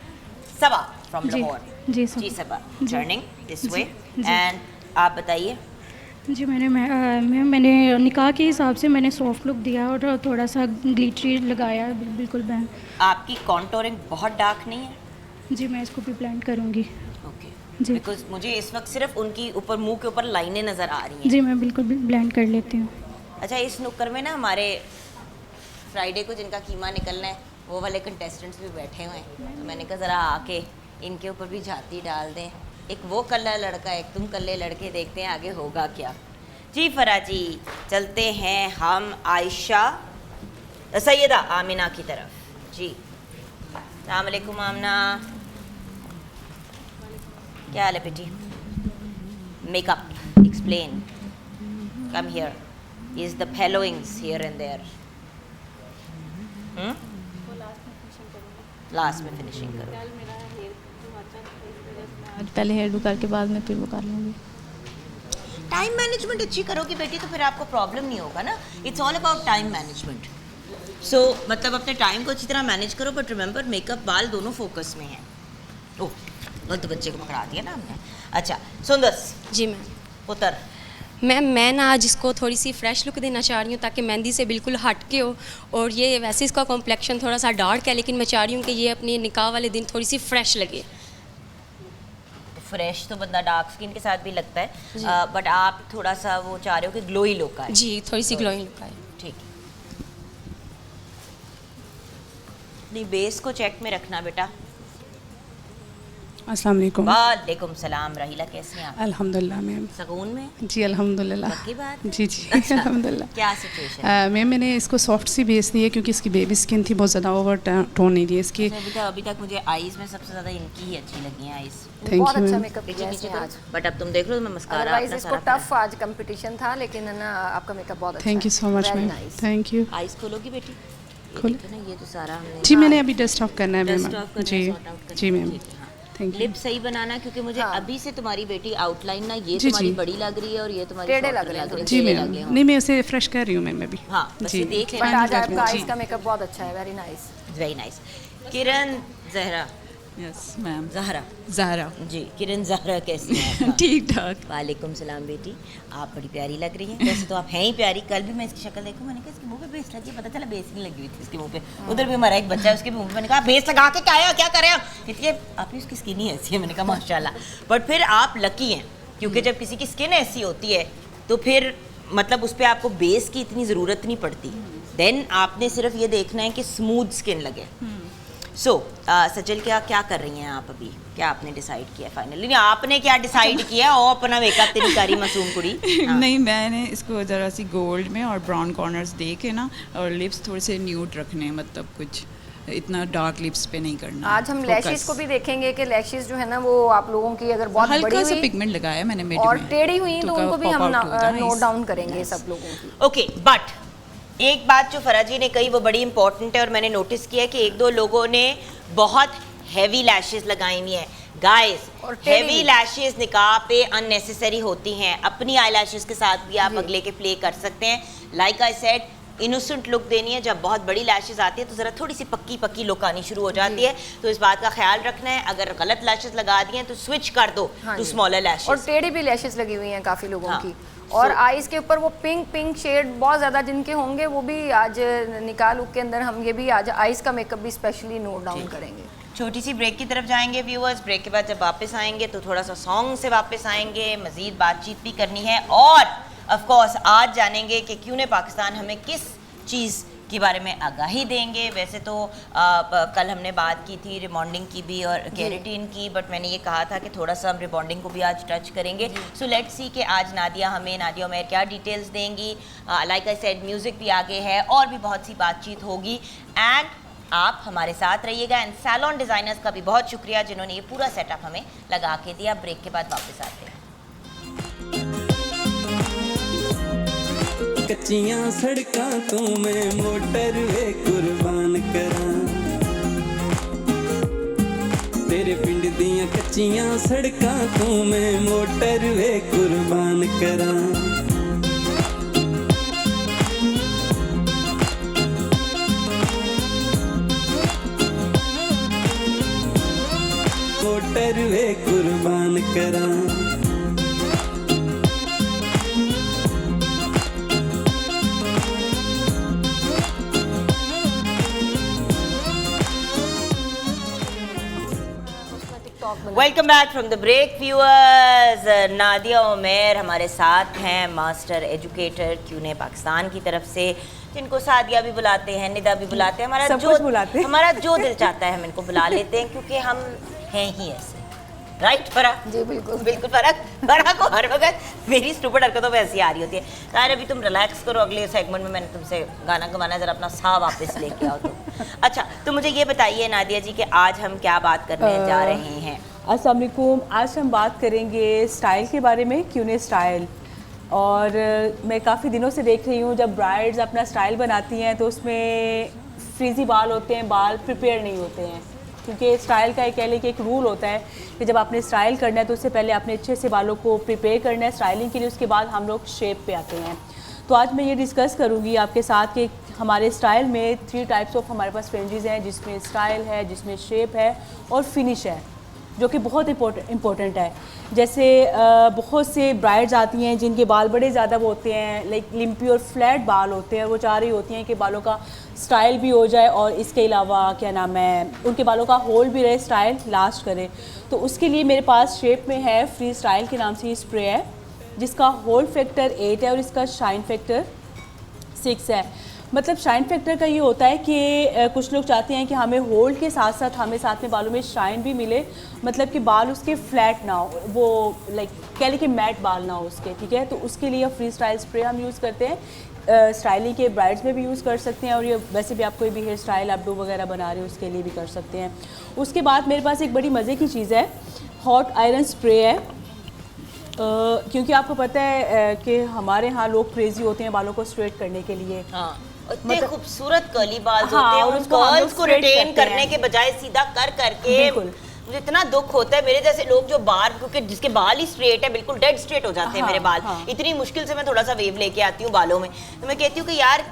सबा फ्रॉम जी, लाहौर। जी, सर। जी सबा, जी। टर्निंग दिस वे जी। एंड आप बताइए। जी मैंने निकाह के हिसाब से मैंने सॉफ्ट लुक दिया और थोड़ा सा ग्लिटरी लगाया, बिल्कुल मैम। आपकी कॉन्टोरिंग बहुत डार्क नहीं है? जी मैं इसको भी ब्लेंड करूँगी। Okay, ji. बिकॉज मुझे इस वक्त सिर्फ उनकी ऊपर मुंह के ऊपर लाइनें नज़र आ रही हैं। जी मैं बिल्कुल ब्लेंड कर लेती हूँ। अच्छा, इस नुक्कर में ना हमारे फ्राइडे को जिनका कीमा निकलना है वो वाले कंटेस्टेंट्स भी बैठे हुए हैं, तो मैंने कहा ज़रा आके इनके ऊपर भी झाती डाल दें। एक वो कल्ला लड़का, एक तुम कल्ले लड़के, देखते हैं आगे होगा क्या। जी फरा जी, चलते हैं हम आयशा सैयदा आमिना की तरफ। जी अस्सलाम वालेकुम आमना, क्या हाल है बेटी? Makeup explain, come here, is the followings here and there? Last में फिनिशिंग करो। आज पहले हेयर डू करके बाद में फिर वो कर लूँगी। टाइम मैनेजमेंट अच्छी करोगी बेटी तो फिर आपको प्रॉब्लम नहीं होगा ना। It's all about time management. So मतलब अपने टाइम को अच्छी तरह मैनेज करो, बट रिमेंबर मेकअप बाल दोनों फोकस में हैं। ओह गलत बच्चे को पकड़ा दिया ना हमने। अच्छा सुंदस जी मैम। पुत्र, मैम मैं ना आज इसको थोड़ी सी फ्रेश लुक देना चाह रही हूँ ताकि मेहंदी से बिल्कुल हट के हो, और ये वैसे इसका कॉम्प्लेक्शन थोड़ा सा डार्क है, लेकिन मैं चाह रही हूँ कि ये अपने निकाह वाले दिन थोड़ी सी फ्रेश लगे। फ्रेश तो बंदा डार्क स्किन के साथ भी लगता है, बट आप थोड़ा सा वो चाह रहे हो कि ग्लोई लुक आए। जी थोड़ी सी ग्लोइंग लुक आए। ठीक है, नहीं बेस को चेक में रखना बेटा। अस्सलाम वालेकुम। वालेकुम सलाम। रहीला कैसे हैं आप? अल्हम्दुलिल्लाह मैम। सकून में? जी अल्हम्दुलिल्लाह। पक्की बात? जी जी अच्छा, अल्हम्दुलिल्लाह। क्या सिचुएशन? मैम मैंने इसको सॉफ्ट सी बेस दी है क्योंकि इसकी बेबी स्किन थी, बहुत ज़्यादा ओवर टोन नहीं थी इसकी। अभी तक मुझे आईज में सबसे ज़्यादा इनकी ही अच्छी लगी हैं आईज। थैंक यू अच्छा मैम। मेकअप किया इसने आज। बट अब तुम देख लो मैं मस्कारा अदरवाइज अपना इसको सारा टफ आज कंपटीशन था, लेकिन है ना आपका मेकअप बहुत अच्छा thank you so much ma'am. Thank you. Eyes खोलोगी बेटी? ये खोलो। देखो ना, ये तो सारा हमने जी मैंने अभी डस्ट ऑफ करना है Dust मैम। off करना है, जी sort out करना जी है, मैम। ठीक है, हाँ। Thank you. लिप सही बनाना, क्योंकि मुझे अभी से तुम्हारी बेटी आउटलाइन ना ये जी, तुम्हारी जी। बड़ी लग रही है और ये तुम्हारी टेढ़े shorter लग रहे हैं जी टेढ़े मैम। लगे हों। नहीं मैं उसे फ्रेश कर रही हूँ मैम अभी। हाँ बस ये देख बट लेना। आज आपका जी। आइज का मेकअप बहुत अच्छा है, very nice. Very nice. Kiran Zahra, yes ma'am. Zahra Zahra. जी, किरण जहरा कैसी हैं आप? ठीक ठाक। वालेकुम सलाम बेटी, आप बड़ी प्यारी लग रही हैं। वैसे तो आप हैं ही प्यारी। कल भी मैं इसकी शक्ल देखूं, मैंने कहा इसके मुंह पे बेस लगी है, पता चला बेस नहीं लगी हुई थी इसके मुंह पे। उधर भी हमारा एक बच्चा है, उसके मुंह पे मैंने कहा बेस लगा के क्या आया, क्या कर रहे हैं आप? इसलिए आप ही उसकी स्किन ही ऐसी है। मैंने कहा माशाल्लाह। बट फिर आप लकी हैं, क्योंकि जब किसी की स्किन ऐसी होती है तो फिर मतलब उस पर आपको बेस की इतनी ज़रूरत नहीं पड़ती। देन आपने सिर्फ ये देखना है कि स्मूथ स्किन लगे। सो सजल क्या कर रही हैं आप अभी? क्या आपने डिसाइड किया फाइनली? आपने क्या डिसाइड किया? ओ अपना मेकअप तेरी कारी मासूम कुड़ी। हाँ। नहीं मैंने इसको ज़रा सी गोल्ड में और ब्राउन कॉर्नर्स दे के ना, और लिप्स थोड़े से न्यूड रखने, मतलब कुछ इतना डार्क लिप्स पे नहीं करना। आज हम लैशेस को भी देखेंगे कि लैशेस जो है ना वो आप लोगों की अगर बहुत बड़ी हल्का सा हुई पिगमेंट लगाया मैंने मिड और में, टेढ़ी हुई तो उनको भी हम नोट डाउन Nice. करेंगे सब लोगों की। ओके, बट एक बात जो फरा जी ने कही वो बड़ी इंपॉर्टेंट है, और मैंने नोटिस किया कि एक दो लोगों ने बहुत हैवी लैशेस लगाई हुई हैं। गाइस, हैवी लैशेस निकाह पे अननेसेसरी होती हैं। अपनी आई लैशेस के साथ भी आप अगले के प्ले कर सकते हैं। Like I said, innocent look देनी है। जब बहुत बड़ी लैशेस आती है तो ज़रा थोड़ी सी पक्की पक्की लुक आनी शुरू हो जाती है, तो इस बात का ख्याल रखना है। अगर गलत लैशेस लगा दी हैं तो स्विच कर दो टू स्मॉलर लैशेस। और टेढ़ी भी लैशेस लगी हुई हैं काफ़ी लोगों की, और आईज के ऊपर वो पिंक शेड बहुत ज़्यादा जिनके होंगे वो भी आज निकाह लुक के अंदर हम ये भी आज आईज का मेकअप भी स्पेशली नोट डाउन करेंगे। छोटी सी ब्रेक की तरफ जाएंगे व्यूअर्स। ब्रेक के बाद जब वापस आएंगे तो थोड़ा सा सॉन्ग से वापस आएंगे, मज़ीद बातचीत भी करनी है, और ऑफ कोर्स आज जानेंगे कि क्यों ने पाकिस्तान हमें किस चीज़ के बारे में आगाही देंगे। वैसे तो कल हमने बात की थी रिबॉन्डिंग की भी और केराटिन की, बट मैंने ये कहा था कि थोड़ा सा हम रिबॉन्डिंग को भी आज टच करेंगे। सो लेट्स सी कि आज नादिया उमैर क्या डिटेल्स देंगी। लाइक आई सेड म्यूज़िक भी आगे है और भी बहुत सी बातचीत होगी। एंड आप हमारे साथ रहिएगा। एंड सैलून डिज़ाइनर्स का भी बहुत शुक्रिया जिन्होंने ये पूरा सेटअप हमें लगा के दिया। ब्रेक के बाद वापस आते हैं। कच्चियां सड़कां तो मैं मोटरवे कुर्बान करां, तेरे पिंड दियां कच्चियां सड़कां तो मैं मोटरवे कुर्बान करां। मोटरवे कुर्बान करां। Welcome back from the break viewers. Nadia Umair हमारे साथ हैं, मास्टर एजुकेटर क्यूने पाकिस्तान की तरफ से, जिनको सादिया भी बुलाते हैं, निदा भी बुलाते हैं, हमारा जो दिल चाहता है हम इनको बुला लेते हैं क्योंकि हम हैं ही ऐसे। राइट फरा? जी बिल्कुल बिल्कुल। फरा को हर वक्त मेरी स्टूपिड हरकतों पे ऐसी आ रही होती है। ताहिर अभी तुम रिलैक्स करो, अगले सेगमेंट में मैंने तुमसे गाना गवाना, जरा अपना साह वापस लेके आओ तुम। अच्छा, तो मुझे ये बताइए नादिया जी कि आज हम क्या बात करने जा रहे हैं। अस्सलाम वालेकुम। आज हम बात करेंगे स्टाइल के बारे में, क्यूने स्टाइल। और मैं काफ़ी दिनों से देख रही हूँ जब ब्राइड्स अपना स्टाइल बनाती हैं तो उसमें फ्रीजी बाल होते हैं, बाल प्रिपेयर नहीं होते हैं, क्योंकि स्टाइल का कह लें कि एक रूल होता है कि जब आपने स्टाइल करना है तो उससे पहले आपने अच्छे से बालों को प्रिपेयर करना है स्टाइलिंग के लिए, उसके बाद हम लोग शेप पे आते हैं। तो आज मैं ये डिस्कस करूँगी आपके साथ कि हमारे स्टाइल में 3 टाइप्स ऑफ हमारे पास फ्रिंजेस हैं, जिसमें स्टाइल है, जिसमें शेप है और फिनिश है, जो कि बहुत इम्पोर्टेंट है। जैसे बहुत से ब्राइड्स आती हैं जिनके बाल बड़े ज़्यादा वो होते हैं, लाइक लिम्पी और फ्लैट बाल होते हैं, वो चाह रही होती हैं कि बालों का स्टाइल भी हो जाए और इसके अलावा क्या नाम है, उनके बालों का होल्ड भी रहे, स्टाइल लास्ट करे। तो उसके लिए मेरे पास शेप में है फ्री स्टाइल के नाम से ये स्प्रे है, जिसका होल्ड फैक्टर 8 है और इसका शाइन फैक्टर 6 है। मतलब शाइन फैक्टर का ये होता है कि कुछ लोग चाहते हैं कि हमें होल्ड के साथ साथ हमें साथ में बालों में शाइन भी मिले, मतलब कि बाल उसके फ्लैट ना हो, वो लाइक कह लें कि मैट बाल ना हो उसके, ठीक है। तो उसके लिए फ्री स्टाइल स्प्रे हम यूज़ करते हैं, स्टाइलिंग के ब्राइड्स में भी यूज़ कर सकते हैं, और ये वैसे भी आप कोई भी हेयर स्टाइल आप डो वगैरह बना रहे हो उसके लिए भी कर सकते हैं। उसके बाद मेरे पास एक बड़ी मज़े की चीज़ है, हॉट आयरन स्प्रे है। क्योंकि आपको पता है कि हमारे यहाँ लोग क्रेजी होते हैं बालों को स्ट्रेट करने के लिए। इतने खूबसूरत कर्ली बाल होते हैं, और उस कर्ल्स को रिटेन करने के बजाय सीधा कर करके मुझे इतना दुख होता है। मेरे जैसे लोग जो बाल, क्योंकि जिसके बाल ही स्ट्रेट है, बिल्कुल डेड स्ट्रेट हो जाते हैं मेरे बाल। इतनी मुश्किल से मैं थोड़ा सा वेव लेके आती हूँ बालों में, तो मैं कहती हूँ कि यार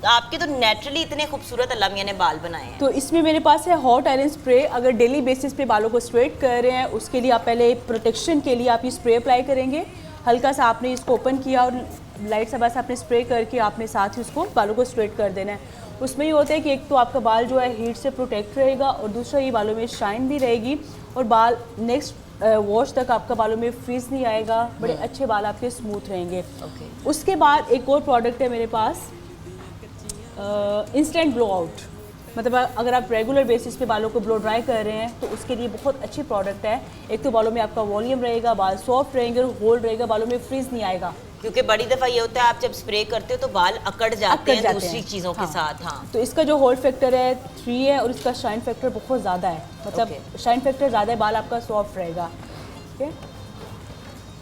आपके तो नेचुरली इतने खूबसूरत अल्लाह मियां ने बाल बनाए हैं। तो इसमें मेरे पास है हॉट आयरन स्प्रे। अगर डेली बेसिस पे बालों को स्ट्रेट कर रहे हैं, उसके लिए आप पहले प्रोटेक्शन के लिए आप ये स्प्रे अप्लाई करेंगे। हल्का सा आपने इसको ओपन किया और लाइट सा बस आपने स्प्रे करके आपने साथ ही उसको बालों को स्ट्रेट कर देना है। उसमें ये होता है कि एक तो आपका बाल जो है हीट से प्रोटेक्ट रहेगा, और दूसरा ये बालों में शाइन भी रहेगी, और बाल नेक्स्ट वॉश तक आपका बालों में फ्रीज नहीं आएगा, बड़े अच्छे बाल आपके स्मूथ रहेंगे। उसके बाद एक और प्रोडक्ट है मेरे पास, इंस्टेंट ब्लो आउट। मतलब अगर आप रेगुलर बेसिस पे बालों को ब्लो ड्राई कर रहे हैं तो उसके लिए बहुत अच्छी प्रोडक्ट है। एक तो बालों में आपका वॉल्यूम रहेगा, बाल सॉफ्ट रहेंगे और होल्ड रहेगा, बालों में फ्रीज नहीं आएगा। क्योंकि बड़ी दफ़ा ये होता है आप जब स्प्रे करते हो तो बाल अकड़ जाते हैं दूसरी चीज़ों के साथ। हाँ, तो इसका जो होल्ड फैक्टर है 3 है, और इसका शाइन फैक्टर बहुत ज़्यादा है, मतलब शाइन फैक्टर ज़्यादा है, बाल आपका सॉफ्ट रहेगा। ठीक है,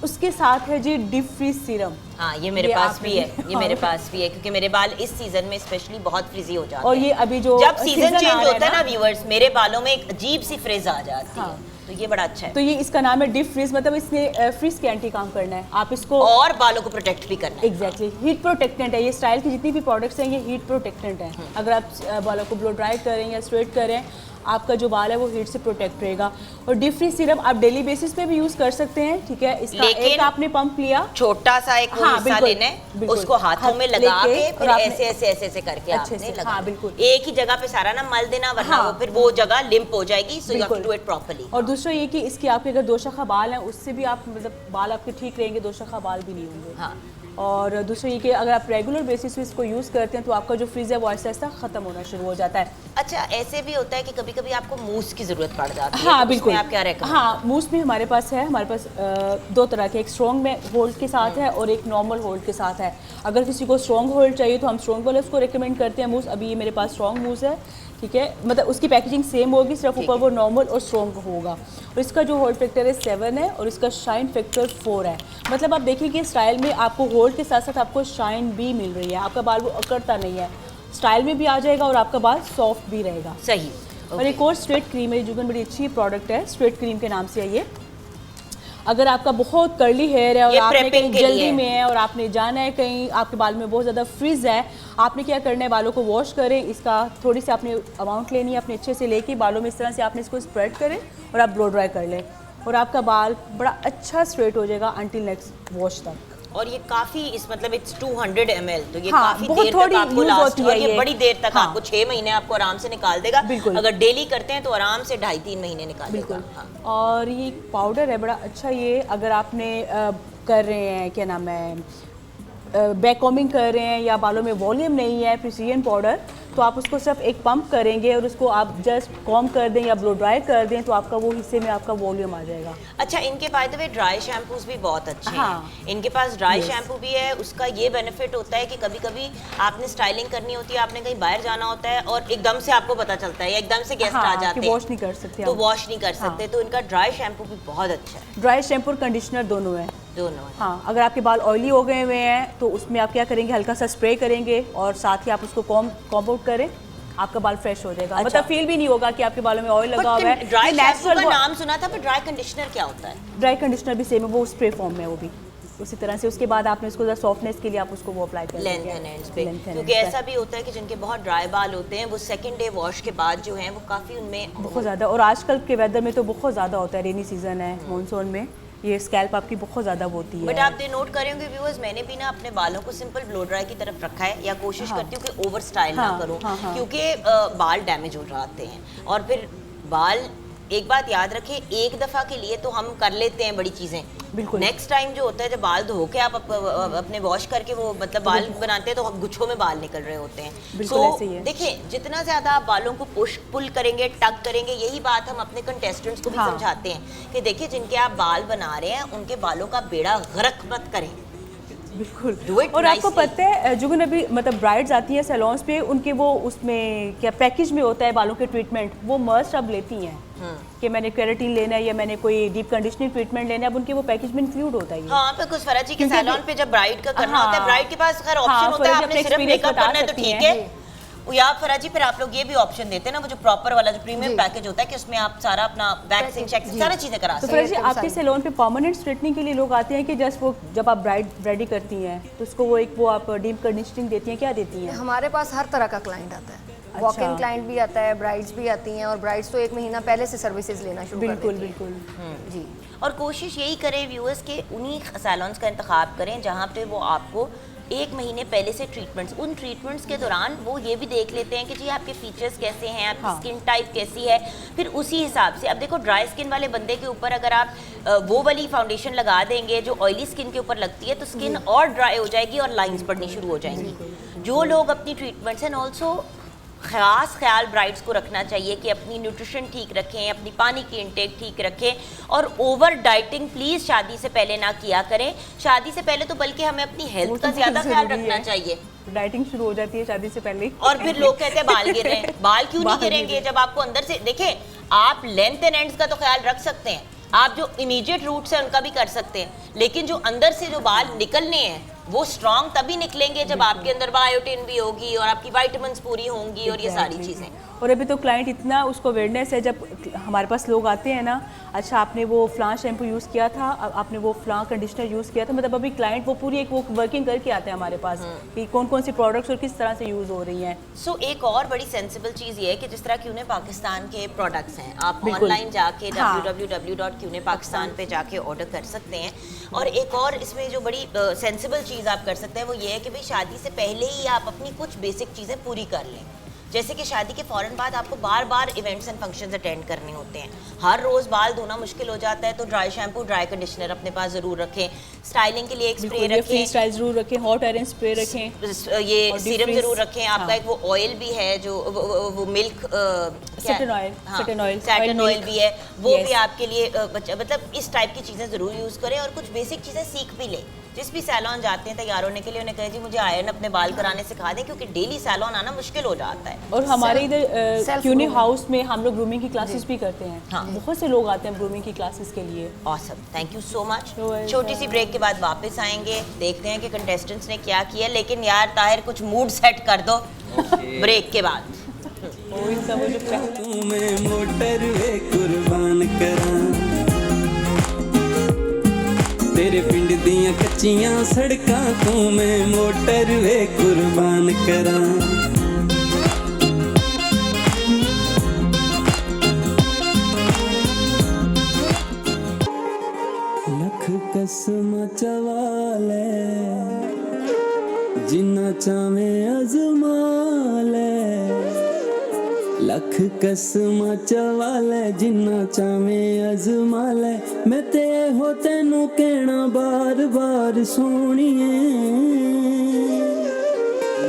उसके साथ है जी डीप फ्रीज सीरम। हाँ, ये मेरे पास भी है, ये मेरे पास भी है, क्योंकि मेरे बाल इस सीजन में स्पेशली बहुत फ्रीजी हो जाते हैं। और ये अभी जो जब सीजन चेंज होता है ना व्यूअर्स, मेरे बालों में एक अजीब सी फ्रिज आ जाती है, तो ये बड़ा अच्छा है। तो ये इसका नाम है डीप फ्रीज, मतलब इसने फ्रीज के एंटी काम करना है, आप इसको और बालों को प्रोटेक्ट भी करना है। एग्जैक्टली, हीट प्रोटेक्टेंट है। ये स्टाइल की जितनी भी प्रोडक्ट्स हैं ये हीट प्रोटेक्टेंट है। अगर आप बालों को ब्लो ड्राई करें या स्ट्रेट करें, आपका जो बाल है वो हीट से प्रोटेक्ट रहेगा। और डीप फ्रीज सीरम आप डेली बेसिस पे भी यूज़ कर सकते हैं, ठीक है। इसका एक आपने पंप लिया, छोटा सा एक हिस्सा लेना है, उसको हाथों में लगा के फिर ऐसे ऐसे ऐसे ऐसे करके आपने लगाना। हाँ बिल्कुल, एक ही जगह पे सारा ना मल देना, वरना वो फिर वो जगह लिम्प हो जाएगी। So you have to do it properly. और दूसरा ये कि इसके आपके अगर 2 शाखा बाल हैं उससे भी आप मतलब बाल आपके ठीक रहेंगे, 2 शाखा बाल भी नहीं होंगे। हाँ। और दूसरा ये कि अगर आप रेगुलर बेसिस पे इसको यूज़ करते हैं तो आपका जो फ्रीज है वो ऐसा ऐसा ख़त्म होना शुरू हो जाता है। अच्छा, ऐसे भी होता है कि कभी कभी आपको मूस की ज़रूरत पड़ जाती है। हाँ तो बिल्कुल, आप क्या रेकमेंड? हाँ मूस भी हमारे पास है। हमारे पास 2 तरह के, एक स्ट्रॉन्ग में होल्ड के साथ है और एक नॉर्मल होल्ड के साथ है। अगर किसी को स्ट्रॉन्ग होल्ड चाहिए तो हम स्ट्रॉन्ग वाले उसको रिकमेंड करते हैं मूस। अभी ये मेरे पास स्ट्रॉन्ग मूस है, ठीक है। मतलब उसकी पैकेजिंग सेम होगी, सिर्फ ऊपर वो नॉर्मल और स्ट्रॉन्ग होगा। और इसका जो होल्ड फैक्टर है 7 है और इसका शाइन फैक्टर 4 है। मतलब आप देखिए स्टाइल में आपको होल्ड के साथ साथ आपको शाइन भी मिल रही है, आपका बाल वो अकड़ता नहीं है, स्टाइल में भी आ जाएगा और आपका बाल सॉफ्ट भी रहेगा। सही। और एक और स्ट्रेट क्रीम है जुगन, बड़ी अच्छी प्रोडक्ट है, स्ट्रेट क्रीम के नाम से है ये। अगर आपका बहुत कर्ली हेयर है और आपने कहीं जल्दी में है और आपने जाना है कहीं, आपके बाल में बहुत ज़्यादा फ्रिज है, आपने क्या करना है, बालों को वॉश करें। इसका थोड़ी सी आपने अमाउंट लेनी है, अपने अच्छे से लेके बालों में इस तरह से आपने इसको स्प्रेड करें और आप ब्लो ड्राई कर लें और आपका बाल बड़ा अच्छा स्ट्रेट हो जाएगा अंटिल नेक्स्ट वॉश तक। और ये काफी इस मतलब इट्स 200 ml, तो ये हाँ, काफी देर तक आपको लास्ट, और ये बड़ी देर तक आपको 6 महीने आपको आराम से निकाल देगा। अगर डेली करते हैं तो आराम से 2.5-3 महीने निकाल देगा। हाँ। और ये पाउडर है बड़ा अच्छा, ये अगर आपने कर रहे हैं क्या नाम है बैक कॉम्बिंग कर रहे हैं या बालों में वॉल्यूम नहीं है, प्रिसीजन पाउडर, तो आप उसको सिर्फ एक पंप करेंगे और उसको आप जस्ट कॉम्ब कर दें या ब्लो ड्राई कर दें तो आपका वो हिस्से में आपका वॉल्यूम आ जाएगा। अच्छा, इनके by the way dry shampoos भी बहुत अच्छे हैं। इनके पास ड्राई शैम्पू भी है। उसका ये बेनिफिट होता है कि कभी कभी आपने स्टाइलिंग करनी होती है, आपने कहीं बाहर जाना होता है और एकदम से आपको पता चलता है या एकदम से गेस्ट आ जाते हैं, वॉश नहीं कर सकते, तो वॉश नहीं कर सकते, तो इनका ड्राई शैम्पू भी बहुत अच्छा है। ड्राई शैम्पू और कंडीशनर दोनों है। दोनों। हाँ, अगर आपके बाल ऑयली हो गए हुए हैं तो उसमें आप क्या करेंगे, हल्का सा स्प्रे करेंगे और साथ ही आप उसको कॉम्ब आउट करें, आपका बाल फ्रेश हो जाएगा। अच्छा। मतलब फील भी नहीं होगा कि आपके बालों में ऑयल लगा हुआ है। ड्राई शैम्पू का नाम सुना था, पर ड्राई कंडीशनर क्या होता है? ड्राई कंडीशनर भी सेम है, वो स्प्रे फॉर्म में, वो भी उसी तरह से। उसके बाद आपने उसको सॉफ्टनेस के लिए आप उसको वो अप्लाई करें लेंथ एंड एंड्स पे, क्योंकि ऐसा भी होता है कि जिनके बहुत ड्राई बाल होते हैं वो सेकंड डे वॉश के बाद जो है वो काफ़ी उनमें बहुत ज़्यादा, और आजकल के वेदर में तो बहुत ज़्यादा होता है, रेनी सीजन है, मानसून में ये स्कैल्प आपकी बहुत ज़्यादा होती है। बट आप दे नोट करेंगे व्यूअर्स, मैंने भी ना अपने बालों को सिंपल ब्लो ड्राई की तरफ रखा है, या कोशिश करती हूँ कि ओवर स्टाइल ना करूँ, क्योंकि बाल डैमेज हो जाते हैं। और फिर बाल, एक बात याद रखें, एक दफ़ा के लिए तो हम कर लेते हैं बड़ी चीज़ें, बिल्कुल। नेक्स्ट टाइम जो होता है जब बाल धो के आप अपने वॉश करके वो मतलब बाल बनाते हैं तो गुच्छों में बाल निकल रहे होते हैं। सो देखिए, जितना ज़्यादा आप बालों को पुश पुल करेंगे, टक करेंगे, यही बात हम अपने कंटेस्टेंट्स को भी समझाते हैं कि देखिए जिनके आप बाल बना रहे हैं उनके बालों का बेड़ा गर्क मत करें। बिल्कुल। और आपको पता है जुगन, अभी मतलब ब्राइड्स आती हैं सैलून्स पे, उनके वो उसमें क्या पैकेज में होता है बालों के ट्रीटमेंट, वो मस्ट अब लेती हैं कि मैंने केराटिन लेना है या मैंने कोई डीप कंडीशनिंग ट्रीटमेंट लेना है, अब उनके वो पैकेज में इंक्लूड होता है। हाँ, पे कुछ फराज जी के सैलून पे जब ब्राइड का करना होता है, ब्राइड के पास खैर ऑप्शन होता है, आपने सिर्फ मेकअप करना है तो ठीक है। या फराज जी, फिर आप लोग ये भी ऑप्शन देते हैं ना, वो जो प्रॉपर वाला जो प्रीमियम पैकेज होता है कि उसमें आप सारा अपना वैक्सिंग चेक सारी चीजें करा सकते हैं। तो फराज जी, आपके सैलून पे परमानेंट स्ट्रेटनिंग के लिए लोग आते हैं कि जस्ट वो जब आप ब्राइड रेडी करती हैं तो उसको वो एक वो आप डीप कंडीशनिंग देती हैं, क्या देती हैं? हमारे पास हर तरह का क्लाइंट आता है, वॉक इन क्लाइंट भी आता है, ब्राइड्स भी आती हैं, और ब्राइड्स तो 1 महीना पहले से सर्विसेज लेना शुरू कर देती हैं। बिल्कुल जी। और कोशिश यही करें व्यूअर्स के उन्हीं सैलून्स का इंतखाब करें जहाँ पे वो आपको 1 महीने पहले से ट्रीटमेंट्स, उन ट्रीटमेंट्स के दौरान वो ये भी देख लेते हैं कि जी आपके फीचर्स कैसे हैं, आपकी स्किन टाइप कैसी है, फिर उसी हिसाब से। अब देखो, ड्राई स्किन वाले बंदे के ऊपर अगर आप वो वाली फाउंडेशन लगा देंगे जो ऑयली स्किन के ऊपर लगती है तो स्किन और ड्राई हो जाएगी और लाइंस पड़नी शुरू हो जाएंगी। जो लोग अपनी ट्रीटमेंट्स एंड ऑल्सो ख़ास ख्याल ब्राइड्स को रखना चाहिए कि अपनी न्यूट्रिशन ठीक रखें, अपनी पानी की इंटेक ठीक रखें, और ओवर डाइटिंग प्लीज़ शादी से पहले ना किया करें। शादी से पहले तो बल्कि हमें अपनी हेल्थ का ज़्यादा ख्याल रखना चाहिए। डाइटिंग शुरू हो जाती है शादी से पहले, और फिर लोग कहते हैं बाल गिर रहे हैं। बाल क्यों नहीं गिरेंगे जब आपको अंदर से, देखें, आप लेंथ एंड एंड्स का तो ख्याल रख सकते हैं, आप जो इमीडिएट रूट्स हैं उनका भी कर सकते हैं, लेकिन जो अंदर से जो बाल निकलने हैं वो स्ट्रॉन्ग तभी निकलेंगे जब आपके अंदर बायोटिन भी होगी और आपकी विटामिन्स पूरी होंगी और ये सारी चीज़ें। और अभी तो क्लाइंट इतना उसको अवेयरनेस है, जब हमारे पास लोग आते हैं ना, अच्छा आपने वो फ़लाँ शैम्पू यूज़ किया था, आपने वो फ़लाँ कंडीशनर यूज़ किया था, मतलब अभी क्लाइंट वो पूरी एक वो वर्किंग करके आते हैं हमारे पास कि कौन कौन सी प्रोडक्ट्स और किस तरह से यूज़ हो रही हैं। सो एक और बड़ी सेंसिबल चीज़ ये है कि जिस तरह क्यूने पाकिस्तान के प्रोडक्ट्स हैं, आप बिल्कुल। ऑनलाइन जाके हाँ। www.qnepakistan पे जाके ऑर्डर कर सकते हैं। और एक और इसमें जो बड़ी सेंसिबल चीज़ आप कर सकते हैं वो ये है कि भाई शादी से पहले ही आप अपनी कुछ बेसिक चीज़ें पूरी कर लें। जैसे कि शादी के फ़ौरन बाद आपको बार बार इवेंट्स एंड फंक्शंस अटेंड करने होते हैं, हर रोज़ बाल धोना मुश्किल हो जाता है, तो ड्राई शैम्पू ड्राई कंडीशनर अपने पास ज़रूर रखें, स्टाइलिंग के लिए एक स्प्रे रखें, स्टाइल ज़रूर रखें, हॉट आयरन स्प्रे रखें, ये सीरम ज़रूर रखें, आपका हाँ। एक वो ऑयल भी है जो वो मिल्क सेटन ऑयल भी है, वो भी आपके लिए मतलब इस टाइप की चीज़ें ज़रूर यूज़ करें। और कुछ बेसिक चीज़ें सीख भी लें, जिस भी सैलून जाते हैं तैयार होने के लिए उन्हें कहें जी मुझे आयरन अपने बाल कराने सिखा दें, क्योंकि डेली सैलून आना मुश्किल हो जाता है। और हमारे इधर क्यूनी हाउस में हम लोग ग्रूमिंग की क्लासेस भी करते हैं। हाँ। बहुत से लोग आते हैं ग्रूमिंग की क्लासेस के लिए। Awesome, thank you so much. welcome। छोटी सी ब्रेक के बाद वापस आएंगे, देखते हैं कि कंटेस्टेंट्स ने क्या किया। लेकिन यार ताहिर कुछ मूड सेट कर दो ब्रेक के बाद। तू मैं मोटर वे कुर्बान करा, तेरे पिंड दियां कच्चियां सड़कां तू मैं मोटर वे कुर्बान करा। लख कसम चवाले जिन्ना चावें अजमा ले, लख कसम चवाले जिन्ना चावें अजमा ले, मैं ते हो तेनू कहना बार बार सोनिए,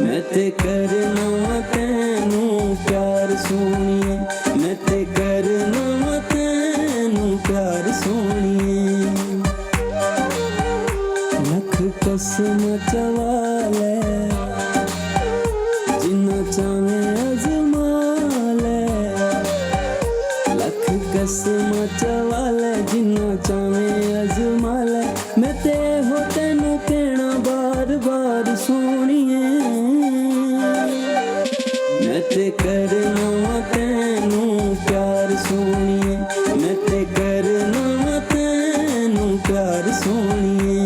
मैं ते करना तेनू प्यार सोनिए, मैं ते करना तेनू प्यार सोनिए। लख कसम चवाले जिन्ना चावें अजमा ले, लख कसम चवाले जिन्ना चावें अजमा ले, मैं ते हो तेनू कहना बार बार सोनिए, मैं ते करना तेनू प्यार सोनिए, मैं ते करना तेनू प्यार सोनिए।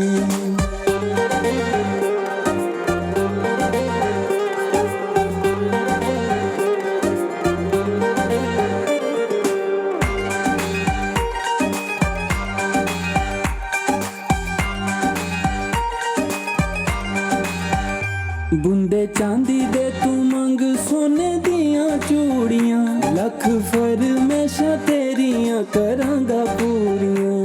बुंदे चांदी दे तू मंग सोने दियां चूड़ियां, लख फरमेशां तेरियां करांगा पूरियां।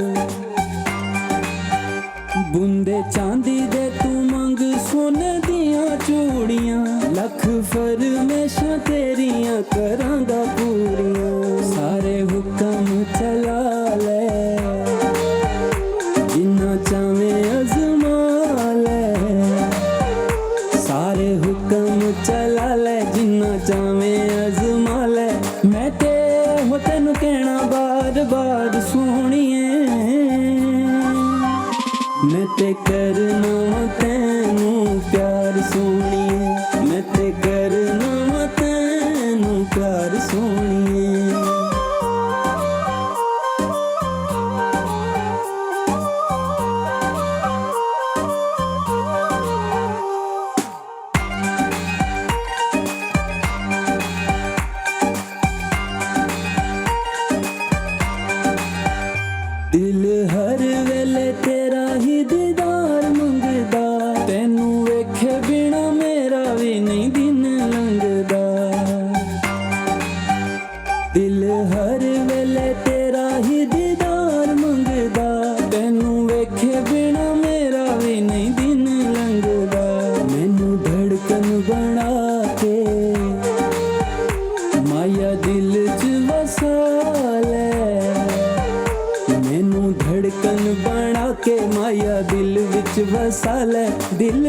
बुंदे चांदी दे तू मंग सोने दियां चूड़ियां, लख फरमेशां तेरियां करांगा पूरियां। सारे हुक्म चला ले जिन्ना चावें अजमा ले, सारे हुक्म चला ले जिन्ना चावें अजमा ले, मैं ते हो तेनू कहना बार बार सोनिए, मैं ते करना तेनू प्यार सोनिए, मैं ते करना तेनू प्यार सोनिए। दिल हर वेले तेरा ही दीदार मंगदा, तेनू वेखे बिना मेरा भी नहीं दिन लंघदा। दिल हर वेले तेरा ही दीदार मंगदा, तेनू वेखे बिना मेरा भी नहीं दिन लंघदा। मैनू धड़कन बना के माया दिल च वसा ले, मैनू धड़कन बना के माया दिल विच वसा ले, दिल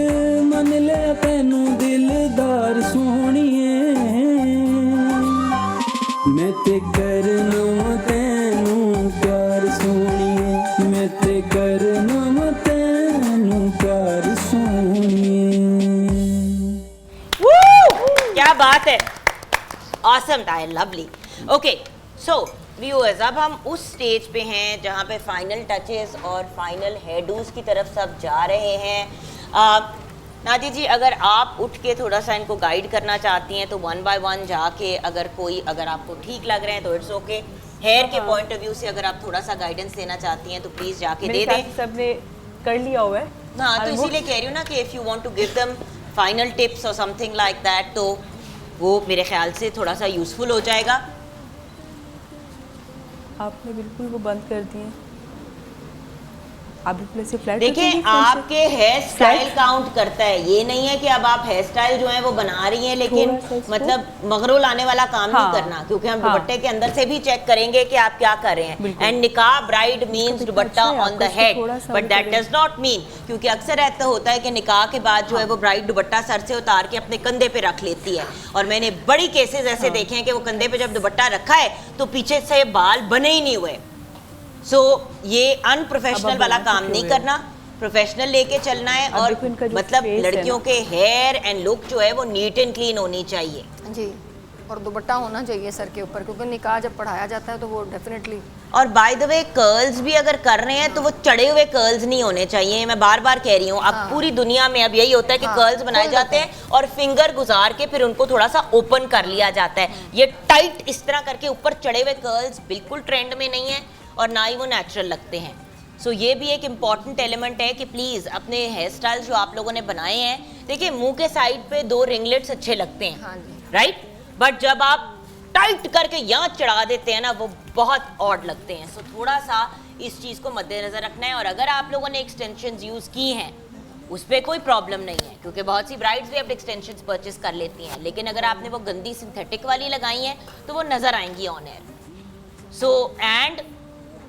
मन ले तैनू दिलदार सोनिए, मैं ते करना तैनू प्यार सोनिए, मैं ते करना तैनू प्यार सोनिए। क्या बात है। ऑसम था, लवली। ओके सो व्यूअर्स, अब हम उस स्टेज पे हैं जहाँ पे फाइनल टचेस और फाइनल हेडूज की तरफ सब जा रहे हैं। नादी जी, अगर आप उठ के थोड़ा सा इनको गाइड करना चाहती हैं तो 1 बाय 1 जाके अगर आपको ठीक लग रहे हैं तो इट्स ओके। हेयर के पॉइंट ऑफ व्यू से अगर आप थोड़ा सा गाइडेंस देना चाहती हैं तो प्लीज़ जाके दे दें। सबने कर लिया हुआ है। हाँ, तो इसीलिए कह रही हूँ ना कि if you want to give them final tips और समथिंग लाइक दैट, तो वो मेरे ख्याल से थोड़ा सा यूज़फुल हो जाएगा। आपने बिल्कुल वो बंद कर दिए। आप बिल्कुल ऐसे फ्लैट देखिए, आपके हेयर स्टाइल काउंट करता है। ये नहीं है कि अब आप हेयर स्टाइल जो है वो बना रही हैं लेकिन मतलब मगरोल आने वाला काम नहीं करना, क्योंकि हम दुपट्टे के अंदर से भी चेक करेंगे कि आप क्या कर रहे हैं। एंड निकाह bride means dupatta on the head, but that does not mean, क्योंकि अक्सर ऐसा होता है कि निकाह के बाद जो है वो ब्राइड दुपट्टा सर से उतार के अपने कंधे पे रख लेती है, और मैंने बड़ी केसेस ऐसे देखे हैं कि वो कंधे पे जब दुपट्टा रखा है तो पीछे से बाल बने ही नहीं हुए। सो ये अनप्रोफेशनल वाला काम नहीं करना, प्रोफेशनल लेके चलना है। और मतलब लड़कियों के हेयर एंड लुक जो है वो नीट एंड क्लीन होनी चाहिए जी, और दुपट्टा होना चाहिए सर के ऊपर, क्योंकि निकाह जब पढ़ाया जाता है तो वो डेफिनेटली। और बाय द वे, कर्ल्स भी अगर कर रहे हैं तो वो चढ़े हुए कर्ल्स नहीं होने चाहिए। मैं बार बार कह रही हूँ, अब पूरी दुनिया में अब यही होता है कि कर्ल्स बनाए जाते हैं और फिंगर गुजार के फिर उनको थोड़ा सा ओपन कर लिया जाता है। ये टाइट इस तरह करके ऊपर चढ़े हुए कर्ल्स बिल्कुल ट्रेंड में नहीं है और ना ही वो नेचुरल लगते हैं। सो ये भी एक इम्पॉर्टेंट एलिमेंट है कि प्लीज़ अपने हेयर स्टाइल जो आप लोगों ने बनाए हैं, देखिए मुंह के साइड पे 2 रिंगलेट्स अच्छे लगते हैं, राइट, बट जब आप टाइट करके यहाँ चढ़ा देते हैं ना, वो बहुत ऑड लगते हैं। सो थोड़ा सा इस चीज़ को मद्देनज़र रखना है। और अगर आप लोगों ने एक्सटेंशंस यूज़ की हैं उस पर कोई प्रॉब्लम नहीं है, क्योंकि बहुत सी ब्राइड्स भी अब एक्सटेंशंस परचेस कर लेती हैं, लेकिन अगर आपने वो गंदी सिंथेटिक वाली लगाई हैं तो वो नज़र आएंगी on air. So and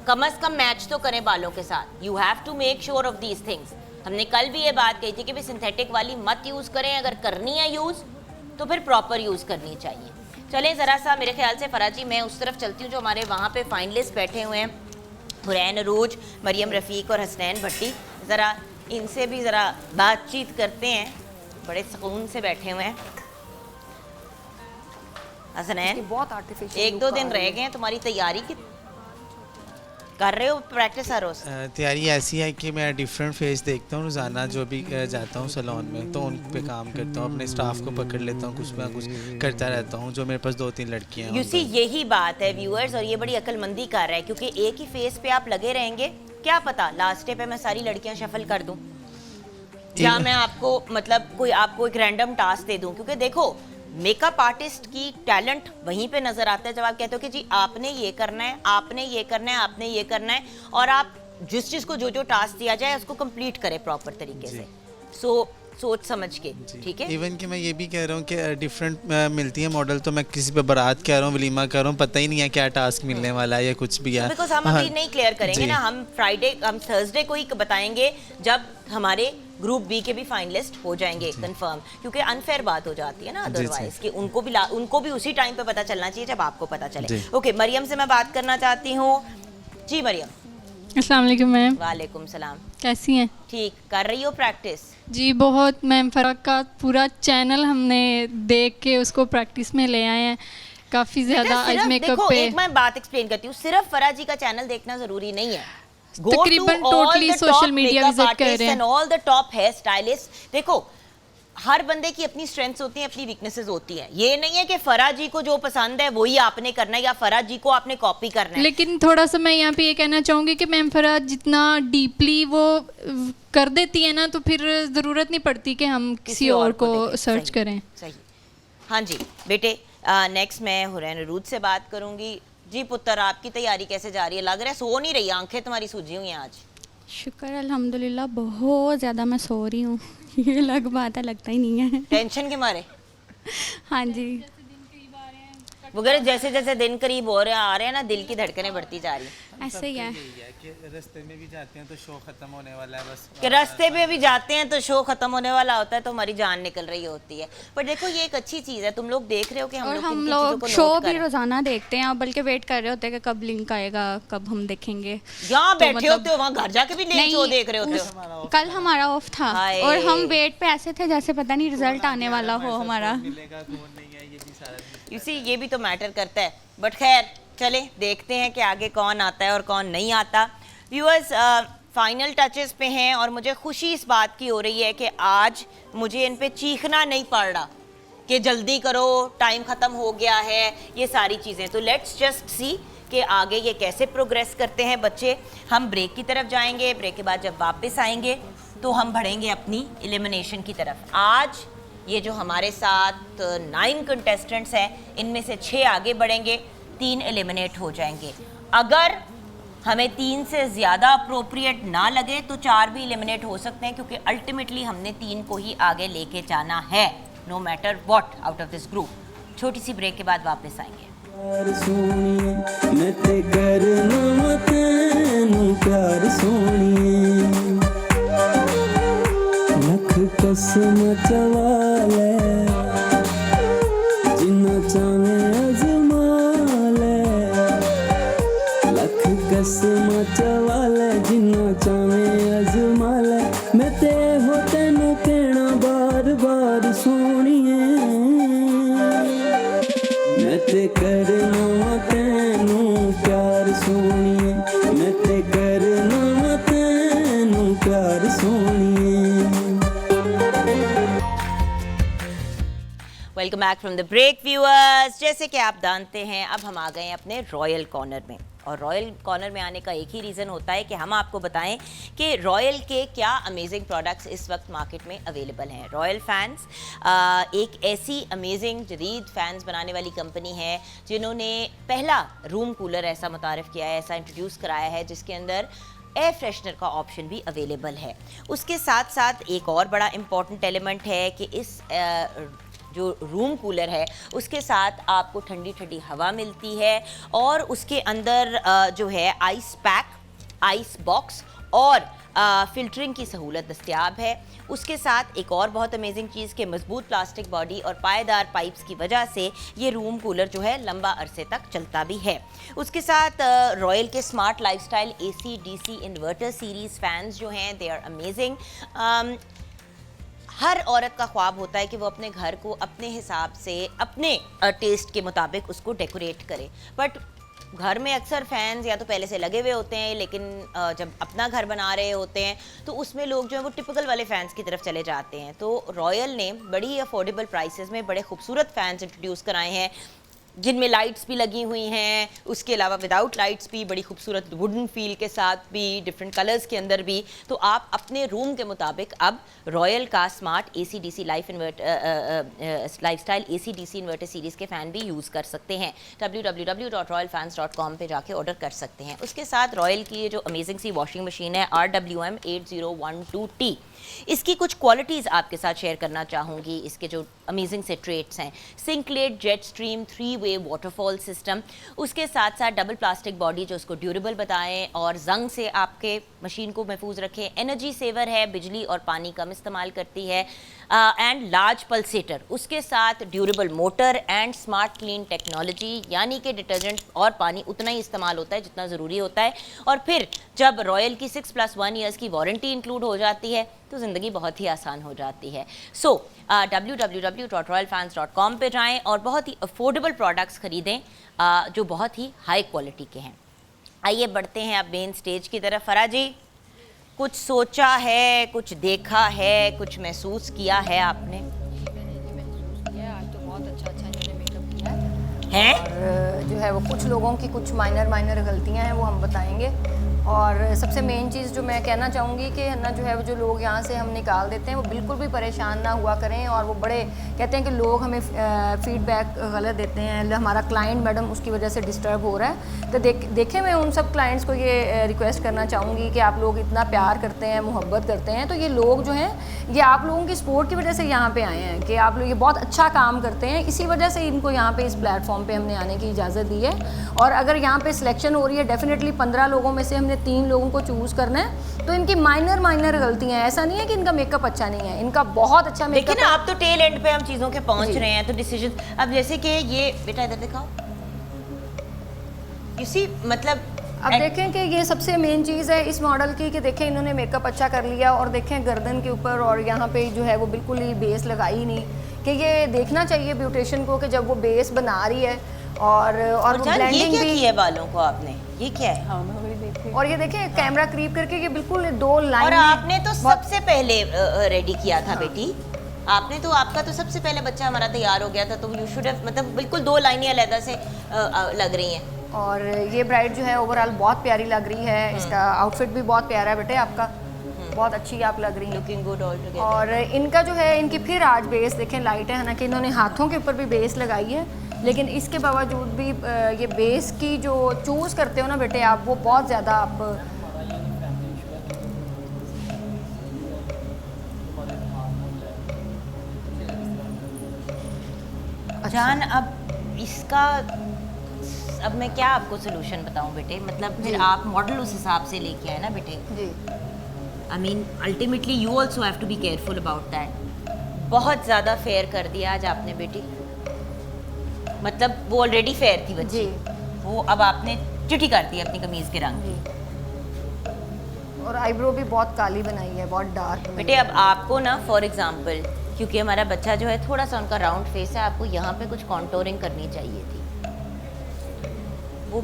come as come match तो करें बालों के साथ। You have to make sure of these things. हमने कल भी ये बात कही थी कि भी सिंथेटिक वाली मत यूज़ करें, अगर करनी है यूज़ तो फिर प्रॉपर यूज़ करनी चाहिए। चलें ज़रा सा, मेरे ख्याल से फराज जी मैं उस तरफ चलती हूँ जो हमारे वहाँ पे फाइनलिस्ट बैठे हुए हैं, हुरैन अरूज, मरियम रफ़ीक और हसनैन भट्टी। ज़रा इनसे भी ज़रा बातचीत करते हैं, बड़े सुकून से बैठे हुए हैं। हसनैन, बहुत आर्टिफिशियल 1-2 दिन रह गए हैं, तुम्हारी तैयारी की कर रहे हो प्रैक्टिस हर रोज़? तैयारी ऐसी है कि मैं डिफरेंट फेस देखता हूँ रोज़ाना, जो भी जाता हूँ सैलून में तो उन पे काम करता हूँ, अपने स्टाफ को पकड़ लेता हूँ, कुछ ना कुछ करता रहता हूँ। जो मेरे पास 2-3 लड़कियाँ हैं, यू सी यही बात है व्यूअर्स, और ये बड़ी अक्लमंदी कर रहा है, क्योंकि एक ही फेस पे आप लगे रहेंगे, क्या पता लास्ट डे पे मैं सारी लड़कियाँ शफल कर दूँ, या मैं आपको मतलब कोई आपको एक रैंडम टास्क दे दूँ। क्योंकि देखो, मेकअप आर्टिस्ट की टैलेंट वहीं पे नजर आता है जब आप कहते हो कि जी आपने ये करना है, आपने ये करना है, आपने ये करना है, और आप जिस चीज़ को जो जो टास्क दिया जाए उसको कंप्लीट करें प्रॉपर तरीके से, सोच समझ के, ठीक है। इवन कि मैं ये भी कह रहा हूँ कि डिफरेंट मिलती है मॉडल, तो मैं किसी पे बारात कह रहा हूँ, वलीमा कर रहा हूँ, पता ही नहीं है क्या टास्क मिलने वाला है या कुछ भी है। बिकॉज हम अभी नहीं क्लियर करेंगे ना, हम थर्सडे को ही बताएंगे जब हमारे ग्रुप बी के भी फाइनलिस्ट हो जाएंगे कंफर्म, क्योंकि अनफेयर बात हो जाती है ना अदरवाइज कि उनको भी उसी टाइम पे पता चलना चाहिए जब आपको पता चले। ओके, मरियम से मैं बात करना चाहती हूँ। जी मरियम। अस्सलाम वालेकुम मैम। वालेकुम सलाम। कैसी हैं? ठीक, कर रही हो प्रैक्टिस? जी बहुत मैम, फ़राज का पूरा चैनल हमने देख के उसको प्रैक्टिस में ले आए हैं काफ़ी ज़्यादा। आज मेकअप पे एक मैं बात एक्सप्लेन करती हूँ, सिर्फ फराज जी का चैनल देखना ज़रूरी नहीं है, तकरीबन टोटली सोशल मीडिया विजिट कर रहे हैं, all the top hair stylist. देखो, हर बंदे की अपनी स्ट्रेंथ्स होती हैं, अपनी वीकनेसेस होती हैं। ये नहीं है कि फराज जी को जो पसंद है वही आपने करना है या फराज जी को आपने कॉपी करना है। लेकिन थोड़ा सा मैं यहाँ पे ये कहना चाहूँगी कि मैम फराज जितना डीपली वो कर देती है ना, तो फिर ज़रूरत नहीं पड़ती कि हम किसी और को सर्च करें। सही। हाँ जी बेटे, नेक्स्ट मैं हुरैन अरूज से बात करूँगी। जी पुत्र, आपकी तैयारी कैसे जा रही है? लग रहा है सो नहीं रही, आंखें तुम्हारी सूजी हुई हैं आज। शुक्र अल्हम्दुलिल्लाह, बहुत ज़्यादा मैं सो रही हूँ। ये अलग बात है, लगता ही नहीं है। टेंशन के मारे? हाँ जी, वगैरह जैसे जैसे दिन करीब हो रहे आ रहे हैं ना, दिल की धड़कनें बढ़ती जा रही हैं। ऐसे ही है कि रास्ते में भी जाते हैं तो शो खत्म होने वाला है, बस कि रास्ते पे भी जाते हैं तो शो खत्म होने वाला होता है तो हमारी जान निकल रही होती है। पर देखो ये एक अच्छी चीज़ है, तुम लोग देख रहे हो कि हम लोग शो भी रोजाना देखते हैं, बल्कि वेट कर रहे होते हैं कि कब लिंक आएगा, कब हम देखेंगे। यहाँ बैठे होते हो, वहाँ घर जाके भी शो देख रहे होते हो। कल हमारा ऑफ था और हम वेट पे ऐसे थे जैसे पता नहीं रिजल्ट आने वाला हो हमारा। यू सी ये भी तो मैटर करता है, बट खैर चले देखते हैं कि आगे कौन आता है और कौन नहीं आता। व्यूअर्स फाइनल टचेस पे हैं और मुझे खुशी इस बात की हो रही है कि आज मुझे इन पे चीखना नहीं पड़ रहा कि जल्दी करो, टाइम ख़त्म हो गया है, ये सारी चीज़ें। तो लेट्स जस्ट सी कि आगे ये कैसे प्रोग्रेस करते हैं बच्चे। हम ब्रेक की तरफ जाएंगे, ब्रेक के बाद जब वापस आएंगे तो हम बढ़ेंगे अपनी एलिमिनेशन की तरफ। आज ये जो हमारे साथ 9 कंटेस्टेंट्स हैं, इनमें से 6 आगे बढ़ेंगे, 3 एलिमिनेट हो जाएंगे। अगर हमें 3 से ज़्यादा अप्रोप्रिएट ना लगे तो 4 भी एलिमिनेट हो सकते हैं, क्योंकि अल्टीमेटली हमने 3 को ही आगे लेके जाना है, no matter what out of this group. छोटी सी ब्रेक के बाद वापस आएंगे। मैं ते करना तैनू प्यार सोनिए, लख कसम चवाले, जिन्ना चाहे अजमा ले, लख कसम चवाले, जिन्ना चाहे अजमा ले, मैं ते हो तैनू कहना बार बार सोनिए, मैं ते करना तैनू प्यार सोनिए, मैं ते करना तैनू प्यार सोनिए। Welcome back from the break viewers. जैसे कि आप जानते हैं, अब हम आ गए हैं अपने रॉयल कॉर्नर में, और रॉयल कॉर्नर में आने का एक ही रीज़न होता है कि हम आपको बताएं कि रॉयल के क्या अमेजिंग प्रोडक्ट्स इस वक्त मार्केट में अवेलेबल हैं। रॉयल फैंस एक ऐसी अमेजिंग जदीद फैंस बनाने वाली कंपनी है जिन्होंने पहला रूम कूलर ऐसा मुतारिफ़ किया है, ऐसा इंट्रोड्यूस कराया है जिसके अंदर एयर फ्रेशनर का ऑप्शन भी अवेलेबल है। उसके साथ साथ एक और बड़ा इम्पॉर्टेंट एलिमेंट है कि इस जो रूम कूलर है उसके साथ आपको ठंडी ठंडी हवा मिलती है, और उसके अंदर जो है आइस पैक, आइस बॉक्स और फिल्टरिंग की सहूलत दस्तयाब है। उसके साथ एक और बहुत अमेजिंग चीज़ के मजबूत प्लास्टिक बॉडी और पायदार पाइप्स की वजह से ये रूम कूलर जो है लंबा अरसे तक चलता भी है। उसके साथ रॉयल के smart lifestyle AC DC inverter series fans जो हैं दे आर अमेजिंग। हर औरत का ख्वाब होता है कि वो अपने घर को अपने हिसाब से, अपने टेस्ट के मुताबिक उसको डेकोरेट करे, बट घर में अक्सर फैंस या तो पहले से लगे हुए होते हैं, लेकिन जब अपना घर बना रहे होते हैं तो उसमें लोग जो है वो टिपिकल वाले फ़ैन्स की तरफ चले जाते हैं। तो रॉयल ने बड़ी ही अफोर्डेबल प्राइसेस में बड़े खूबसूरत फ़ैन्स इंट्रोड्यूस कराए हैं जिनमें लाइट्स भी लगी हुई हैं, उसके अलावा विदाउट लाइट्स भी, बड़ी खूबसूरत वुडन फील के साथ भी, डिफरेंट कलर्स के अंदर भी। तो आप अपने रूम के मुताबिक अब रॉयल का smart AC DC lifestyle AC DC inverter series के फ़ैन भी यूज़ कर सकते हैं। www.royalfans.com पे जाके ऑर्डर कर सकते हैं। उसके साथ रॉयल की ये जो अमेजिंग सी वॉशिंग मशीन है RWM 8012T, इसकी कुछ क्वालिटीज़ आपके साथ शेयर करना चाहूँगी। इसके जो अमेजिंग से ट्रेट्स हैं, सिंकलेट जेट स्ट्रीम 3-वे वाटरफॉल सिस्टम, उसके साथ साथ डबल प्लास्टिक बॉडी जो उसको ड्यूरेबल बताएं और जंग से आपके मशीन को महफूज रखें, एनर्जी सेवर है, बिजली और पानी कम इस्तेमाल करती है, एंड लार्ज पल्सेटर, उसके साथ durable motor and smart clean technology, यानी कि डिटर्जेंट और पानी उतना ही इस्तेमाल होता है जितना ज़रूरी होता है। और फिर जब रॉयल की 6+1 ईयर्स की वारंटी इंक्लूड हो जाती है तो ज़िंदगी बहुत ही आसान हो जाती है। सो www.royalfans.com पे जाएं और बहुत ही अफोर्डेबल प्रोडक्ट्स ख़रीदें जो बहुत ही हाई क्वालिटी के हैं। आइए बढ़ते हैं अब मेन स्टेज की तरफ। फरा जी, कुछ सोचा है, कुछ देखा है, कुछ महसूस किया है आपने? आज तो बहुत अच्छा इन्होंने मेकअप किया है। और जो है वो कुछ लोगों की कुछ माइनर गलतियां हैं वो हम बताएंगे। और सबसे मेन चीज़ जो मैं कहना चाहूँगी कि ना जो है वो जो लोग यहाँ से हम निकाल देते हैं वो बिल्कुल भी परेशान ना हुआ करें। और वो बड़े कहते हैं कि लोग हमें फीडबैक गलत देते हैं, हमारा क्लाइंट मैडम उसकी वजह से डिस्टर्ब हो रहा है। तो देखें मैं उन सब क्लाइंट्स को ये रिक्वेस्ट करना चाहूँगी कि आप लोग इतना प्यार करते हैं, मोहब्बत करते हैं, तो ये लोग जो हैं ये आप लोगों की सपोर्ट की वजह से यहाँ पे आए हैं कि आप लोग ये बहुत अच्छा काम करते हैं, इसी वजह से इनको यहाँ पे इस प्लेटफॉर्म पे हमने आने की इजाज़त दी है। और अगर यहाँ पे सिलेक्शन हो रही है, डेफिनेटली 15 लोगों में से हमने 3 लोगों को चूज़ करना है। तो इनकी माइनर गलतियाँ, ऐसा नहीं है कि इनका मेकअप अच्छा नहीं है, इनका बहुत अच्छा मेकअप है। लेकिन आप तो टेल एंड पे हम चीज़ों के पहुँच रहे हैं, तो डिसीजन अब जैसे कि ये बेटा इधर दिखाओ, इसी मतलब अब देखें कि ये सबसे मेन चीज़ है इस मॉडल की कि देखें इन्होंने मेकअप अच्छा कर लिया और देखें गर्दन के ऊपर और यहाँ पे जो है वो बिल्कुल ही बेस लगाई नहीं कि ये देखना चाहिए ब्यूटिशियन को कि जब वो बेस बना रही है और वो जान, ये ब्लेंडिंग क्या भी किया है बालों को आपने, ये क्या है? हाँ मैं वही देख रही हूँ। और ये देखें कैमरा क्रीप करके ये बिल्कुल 2 लाइन और आपने तो सबसे पहले रेडी किया था बेटी, आपने तो, आपका तो सबसे पहले बच्चा हमारा तैयार हो गया था, तो यू शुड हैव, मतलब बिल्कुल 2 लाइनें अलग से लग रही हैं। और ये ब्राइड जो है ओवरऑल बहुत प्यारी लग रही है, इसका आउटफिट भी बहुत प्यारा है बेटे आपका, बहुत अच्छी आप लग रही हैं, लुकिंग गुड ऑल टुगेदर। और इनका जो है, इनकी फिर आज बेस देखें लाइट है ना, कि इन्होंने हाथों के ऊपर भी बेस लगाई है, लेकिन इसके बावजूद भी ये बेस की जो चूज़ करते हो ना बेटे आप, वो बहुत ज़्यादा आप जान, अब इसका, अब मैं क्या आपको सोल्यूशन बताऊं बेटे, मतलब फिर आप मॉडल उस हिसाब से लेके आए ना बेटे जी। I mean ultimately you also have to be careful about that. बहुत ज़्यादा फेयर कर दिया आज आपने बेटी, मतलब वो ऑलरेडी फेयर थी बच्ची, वो अब आपने चिट्टी कर दी अपनी कमीज़ के रंग की। और आईब्रो भी बहुत काली बनाई है, बहुत डार्क बेटे अब आपको ना, फॉर एग्जांपल, क्योंकि हमारा बच्चा जो है थोड़ा सा उनका राउंड फेस है, आपको यहाँ पे कुछ कॉन्टोरिंग करनी चाहिए थी, वो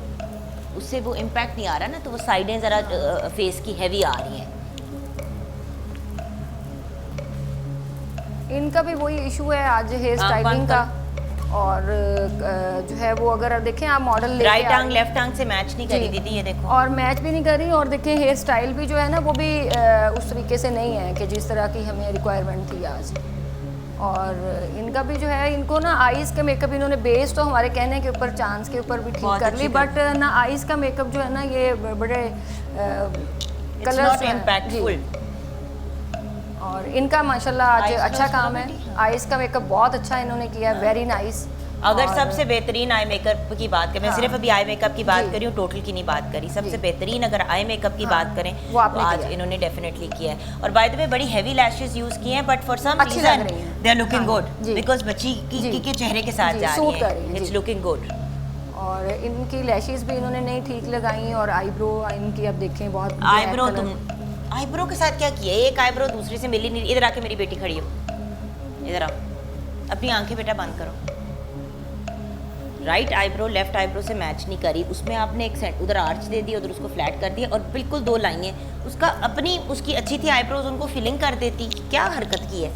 उससे वो इम्पैक्ट नहीं आ रहा ना, तो वो साइडें ज़रा फेस की हैवी आ रही हैं। इनका भी वही इशू है आज हेयर स्टाइलिंग का, और जो है वो अगर देखें आप मॉडल राइट आंग लेफ्ट आंग से मैच नहीं करी दीदी, ये देखो, और मैच भी नहीं करी, और देखें हेयर स्टाइल भी जो है ना वो भी उस तरीके से नहीं है कि जिस तरह की हमें रिक्वायरमेंट थी आज। और इनका भी जो है, इनको ना आईज का मेकअप, इन्होंने बेस तो हमारे कहने के ऊपर, चांस के ऊपर भी ठीक कर ली, बट ना आईज का मेकअप जो है ना ये बड़े कलर्स, और इनका माशाल्लाह आज अच्छा काम है, आईज का मेकअप बहुत अच्छा इन्होंने किया है, वेरी नाइस। अगर सबसे बेहतरीन आई मेकअप की बात करें, मैं सिर्फ अभी आई मेकअप की बात करी हूँ, टोटल की नहीं बात करी, सबसे बेहतरीन अगर आई मेकअप की बात करें तो आज इन्होंने डेफिनेटली किया है। और बाय द वे बड़ी हैवी लैशेस यूज किए हैं, but for some reason they are looking good, because बच्ची के चेहरे के साथ जा रही है, इट्स लुकिंग गुड। और इनकी लैशेस भी इन्होंने नहीं ठीक लगाई, और आईब्रो इनकी अब देखें बहुत, आईब्रो तुम आईब्रो के साथ क्या किया, एक आईब्रो दूसरे से मिली नहीं। इधर आके मेरी बेटी खड़ी हो, इधर आओ, अपनी आंखें बेटा बंद करो। राइट आईब्रो लेफ्ट आईब्रो से मैच नहीं करी, उसमें आपने एक सेंट उधर आर्च दे दी, उधर उसको फ्लैट कर दिया, और बिल्कुल 2 लाइनें, उसका अपनी उसकी अच्छी थी आईब्रोज, उनको फिलिंग कर देती, क्या हरकत की है।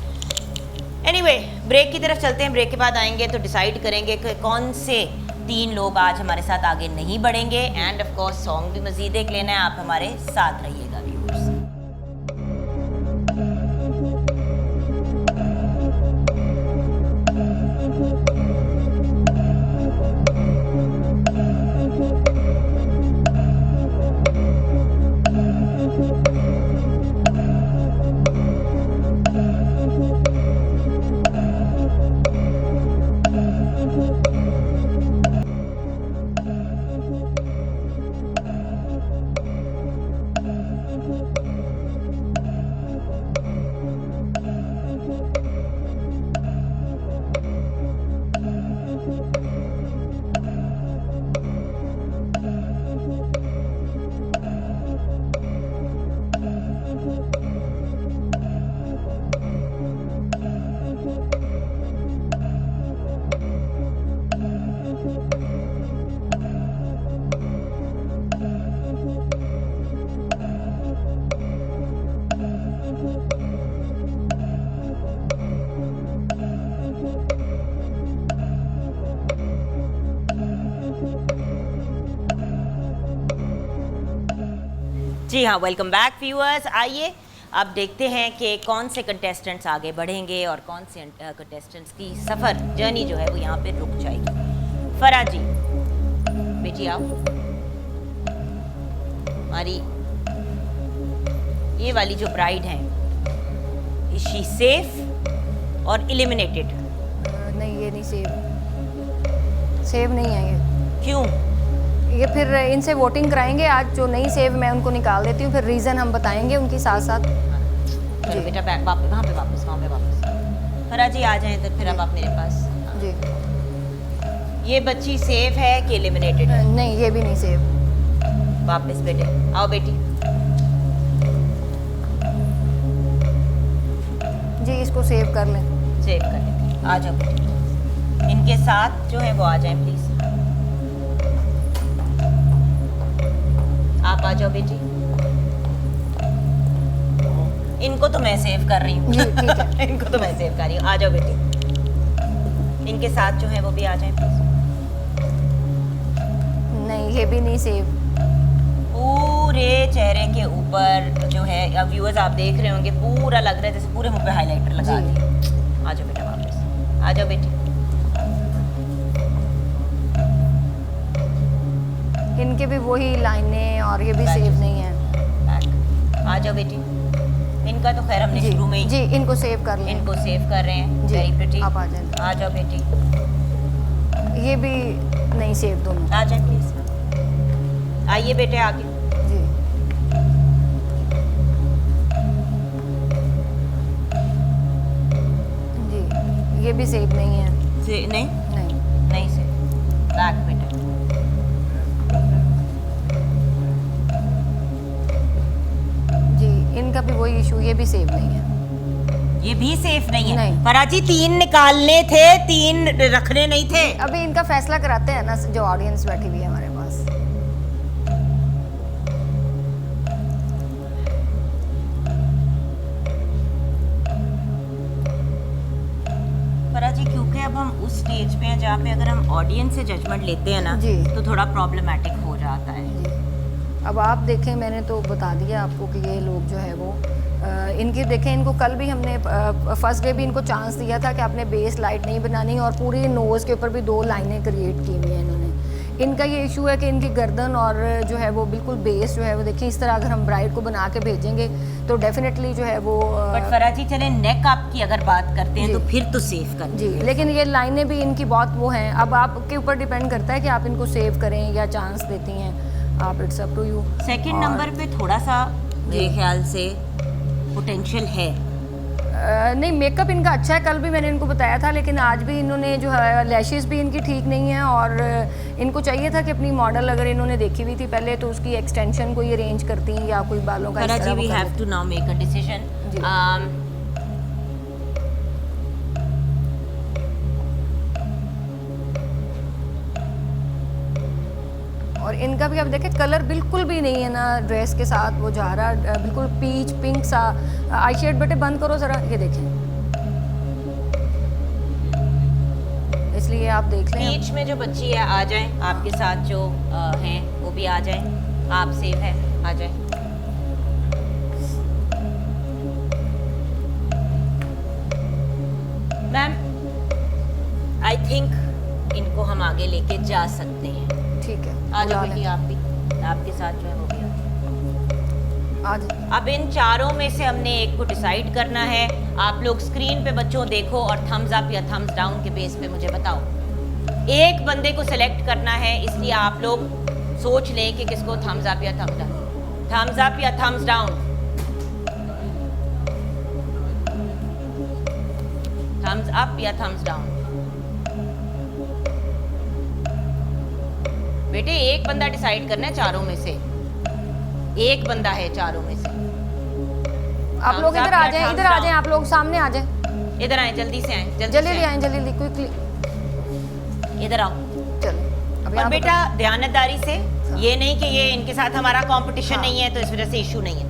एनीवे, ब्रेक की तरफ चलते हैं, ब्रेक के बाद आएंगे तो डिसाइड करेंगे कि कौन से 3 लोग आज हमारे साथ आगे नहीं बढ़ेंगे, एंड ऑफ कोर्स सॉन्ग भी मजीद देख लेना है, आप हमारे साथ रहिएगा व्यूअर्स। जी हाँ, वेलकम बैक व्यूअर्स। आइए अब देखते हैं कि कौन से कंटेस्टेंट्स आगे बढ़ेंगे और कौन से कंटेस्टेंट्स की सफ़र जर्नी जो है वो यहाँ पे रुक जाएगी। फरा जी बेटी आओ, हमारी ये वाली जो ब्राइड है, इज शी सेफ और एलिमिनेटेड? नहीं, ये नहीं सेव नहीं है ये। क्यों? ये फिर इनसे वोटिंग कराएंगे आज, जो नहीं सेव मैं उनको निकाल देती हूँ, फिर रीज़न हम बताएंगे उनकी साथ साथ। चलो बेटा बैक वहाँ पे वापस फरा जी आ जाएं, तो फिर अब आप मेरे पास जी। ये बच्ची सेफ है कि एलिमिनेटेड है? नहीं, ये भी नहीं सेव। वापस बेटे आओ, बेटी जी इसको सेव कर लें। सेव कर लें। आ जाओ बेटी, इनके साथ जो है वो आ जाएं प्लीज। आप आ जाओ बेटी, इनको तो मैं सेव कर रही हूँ इनको तो मैं सेव कर रही हूँ। आ जाओ बेटी, इनके साथ जो है वो भी आ जाएं प्लीज। नहीं, ये भी नहीं सेव। पूरे चेहरे के ऊपर जो है, अब व्यूअर्स आप देख रहे होंगे, पूरा लग रहा है जैसे पूरे मुंह पे हाइलाइटर लगा दिया। आ जाओ बेटा वापस, आ जाओ बेटी। इनके भी वही लाइनें और ये भी सेव नहीं है। आ जाओ बेटी, इनका तो खैर हमने शुरू में ही जी इनको सेव कर लें। इनको सेव कर रहे हैं। वेरी प्रिटी, आप आ जाएं। आ जाओ बेटी, ये भी नहीं सेव दोनों। आ जाए प्लीज, आइए बेटे आगे। जी जी ये भी सेव नहीं है। नहीं नहीं नहीं सेव। बैक बेटे, जी इनका भी वही इशू, ये भी सेव नहीं है। ये भी सेफ नहीं है। नहीं। फराजी 3 निकालने थे, 3 रखने नहीं थे। अभी इनका फैसला कराते हैं ना जो ऑडियंस बैठी हुई है हमारे पास। फराजी क्योंकि अब हम उस स्टेज पे हैं जहाँ पे अगर हम ऑडियंस से जजमेंट लेते हैं ना तो थोड़ा प्रॉब्लमेटिक हो जाता है। अब आप देखें, मैंने तो बता दिया आपको कि ये लोग जो है वो इनके देखें, इनको कल भी हमने फर्स्ट डे भी इनको चांस दिया था कि आपने बेस लाइट नहीं बनानी, और पूरी नोज़ के ऊपर भी 2 लाइनें क्रिएट की हुई हैं इन्होंने। इनका ये इशू है कि इनकी गर्दन और जो है वो बिल्कुल बेस जो है वो देखिए, इस तरह अगर हम ब्राइड को बना के भेजेंगे तो डेफिनेटली जो है वो बट फराजी चले नेक आपकी अगर बात करते हैं तो फिर तो सेव कर जी, लेकिन ये लाइनें भी इनकी बहुत वो हैं। अब आपके ऊपर डिपेंड करता है कि आप इनको सेव करें या चांस देती हैं आप, it's up to you. Second number पे थोड़ा सा मेरे ख्याल से पोटेंशियल है। नहीं, मेकअप इनका अच्छा है, कल भी मैंने इनको बताया था, लेकिन आज भी इन्होंने जो है लैशेस भी इनकी ठीक नहीं है, और इनको चाहिए था कि अपनी मॉडल अगर इन्होंने देखी हुई थी पहले तो उसकी एक्सटेंशन कोई अरेंज करती या कोई बालों का। Farah ji we have to now make a decision. और इनका भी अब देखें कलर बिल्कुल भी नहीं है ना ड्रेस के साथ वो जा रहा, बिल्कुल पीच पिंक सा। आई शेड बेटे बंद करो ज़रा, ये देखें, इसलिए आप देख लें। बीच में जो बच्ची है आ जाए, आपके साथ जो हैं वो भी आ जाए। आप सेव है, आ जाए। मैम आई थिंक इनको हम आगे लेके जा सकते हैं। ठीक है, आ जाओ बेटी, आप भी, आपके साथ जो है वो भी आज। अब इन चारों में से हमने एक को डिसाइड करना है। आप लोग स्क्रीन पे बच्चों देखो और थम्स अप या थम्स डाउन के बेस पे मुझे बताओ। एक बंदे को सिलेक्ट करना है, इसलिए आप लोग सोच लें कि किसको थम्स अप या थम्स डाउन, थम्स अप या थम्स डाउन, थम्स अप या थम्स डाउन। बेटे एक बंदा डिसाइड करना है चारों में से, एक बंदा है चारों में से। आप लोग इधर आ जाएं, इधर आ जाएं, आप लोग सामने आ जाएं, इधर आए, जल्दी से आए, जल्दी आए, जल्दी क्विकली इधर आओ। चलो और बेटा ध्यानदारी से, ये नहीं कि ये इनके साथ हमारा कंपटीशन नहीं है तो इस वजह से इशू नहीं है।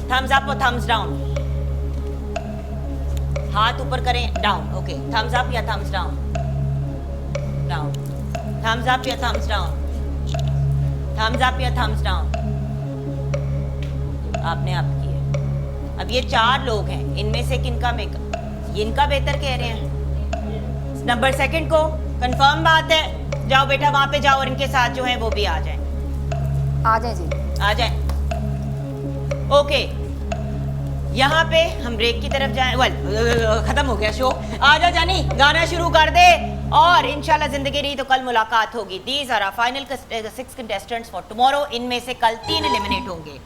थम्स अप और थम्स डाउन, हाथ ऊपर करें, डाउन, ओके। थम्स अप या thumbs down, down, thumbs up या थम्स डाउन, थम्स अप या थम्स डाउन। आपने आप किए। अब ये 4 लोग हैं, इनमें से किनका मेकअप, इनका बेहतर कह रहे हैं। नंबर सेकंड को कंफर्म बात है, जाओ बेटा वहां पे जाओ और इनके साथ जो है वो भी आ जाए, आ जाए जी, आ जाए। ओके, यहाँ पे हम ब्रेक की तरफ जाएं। खत्म हो गया शो। आ जा जानी, गाना शुरू कर दे और इंशाल्लाह जिंदगी रही तो कल मुलाकात होगी। These are our final 6 contestants for tomorrow. इनमें से कल 3 एलिमिनेट होंगे।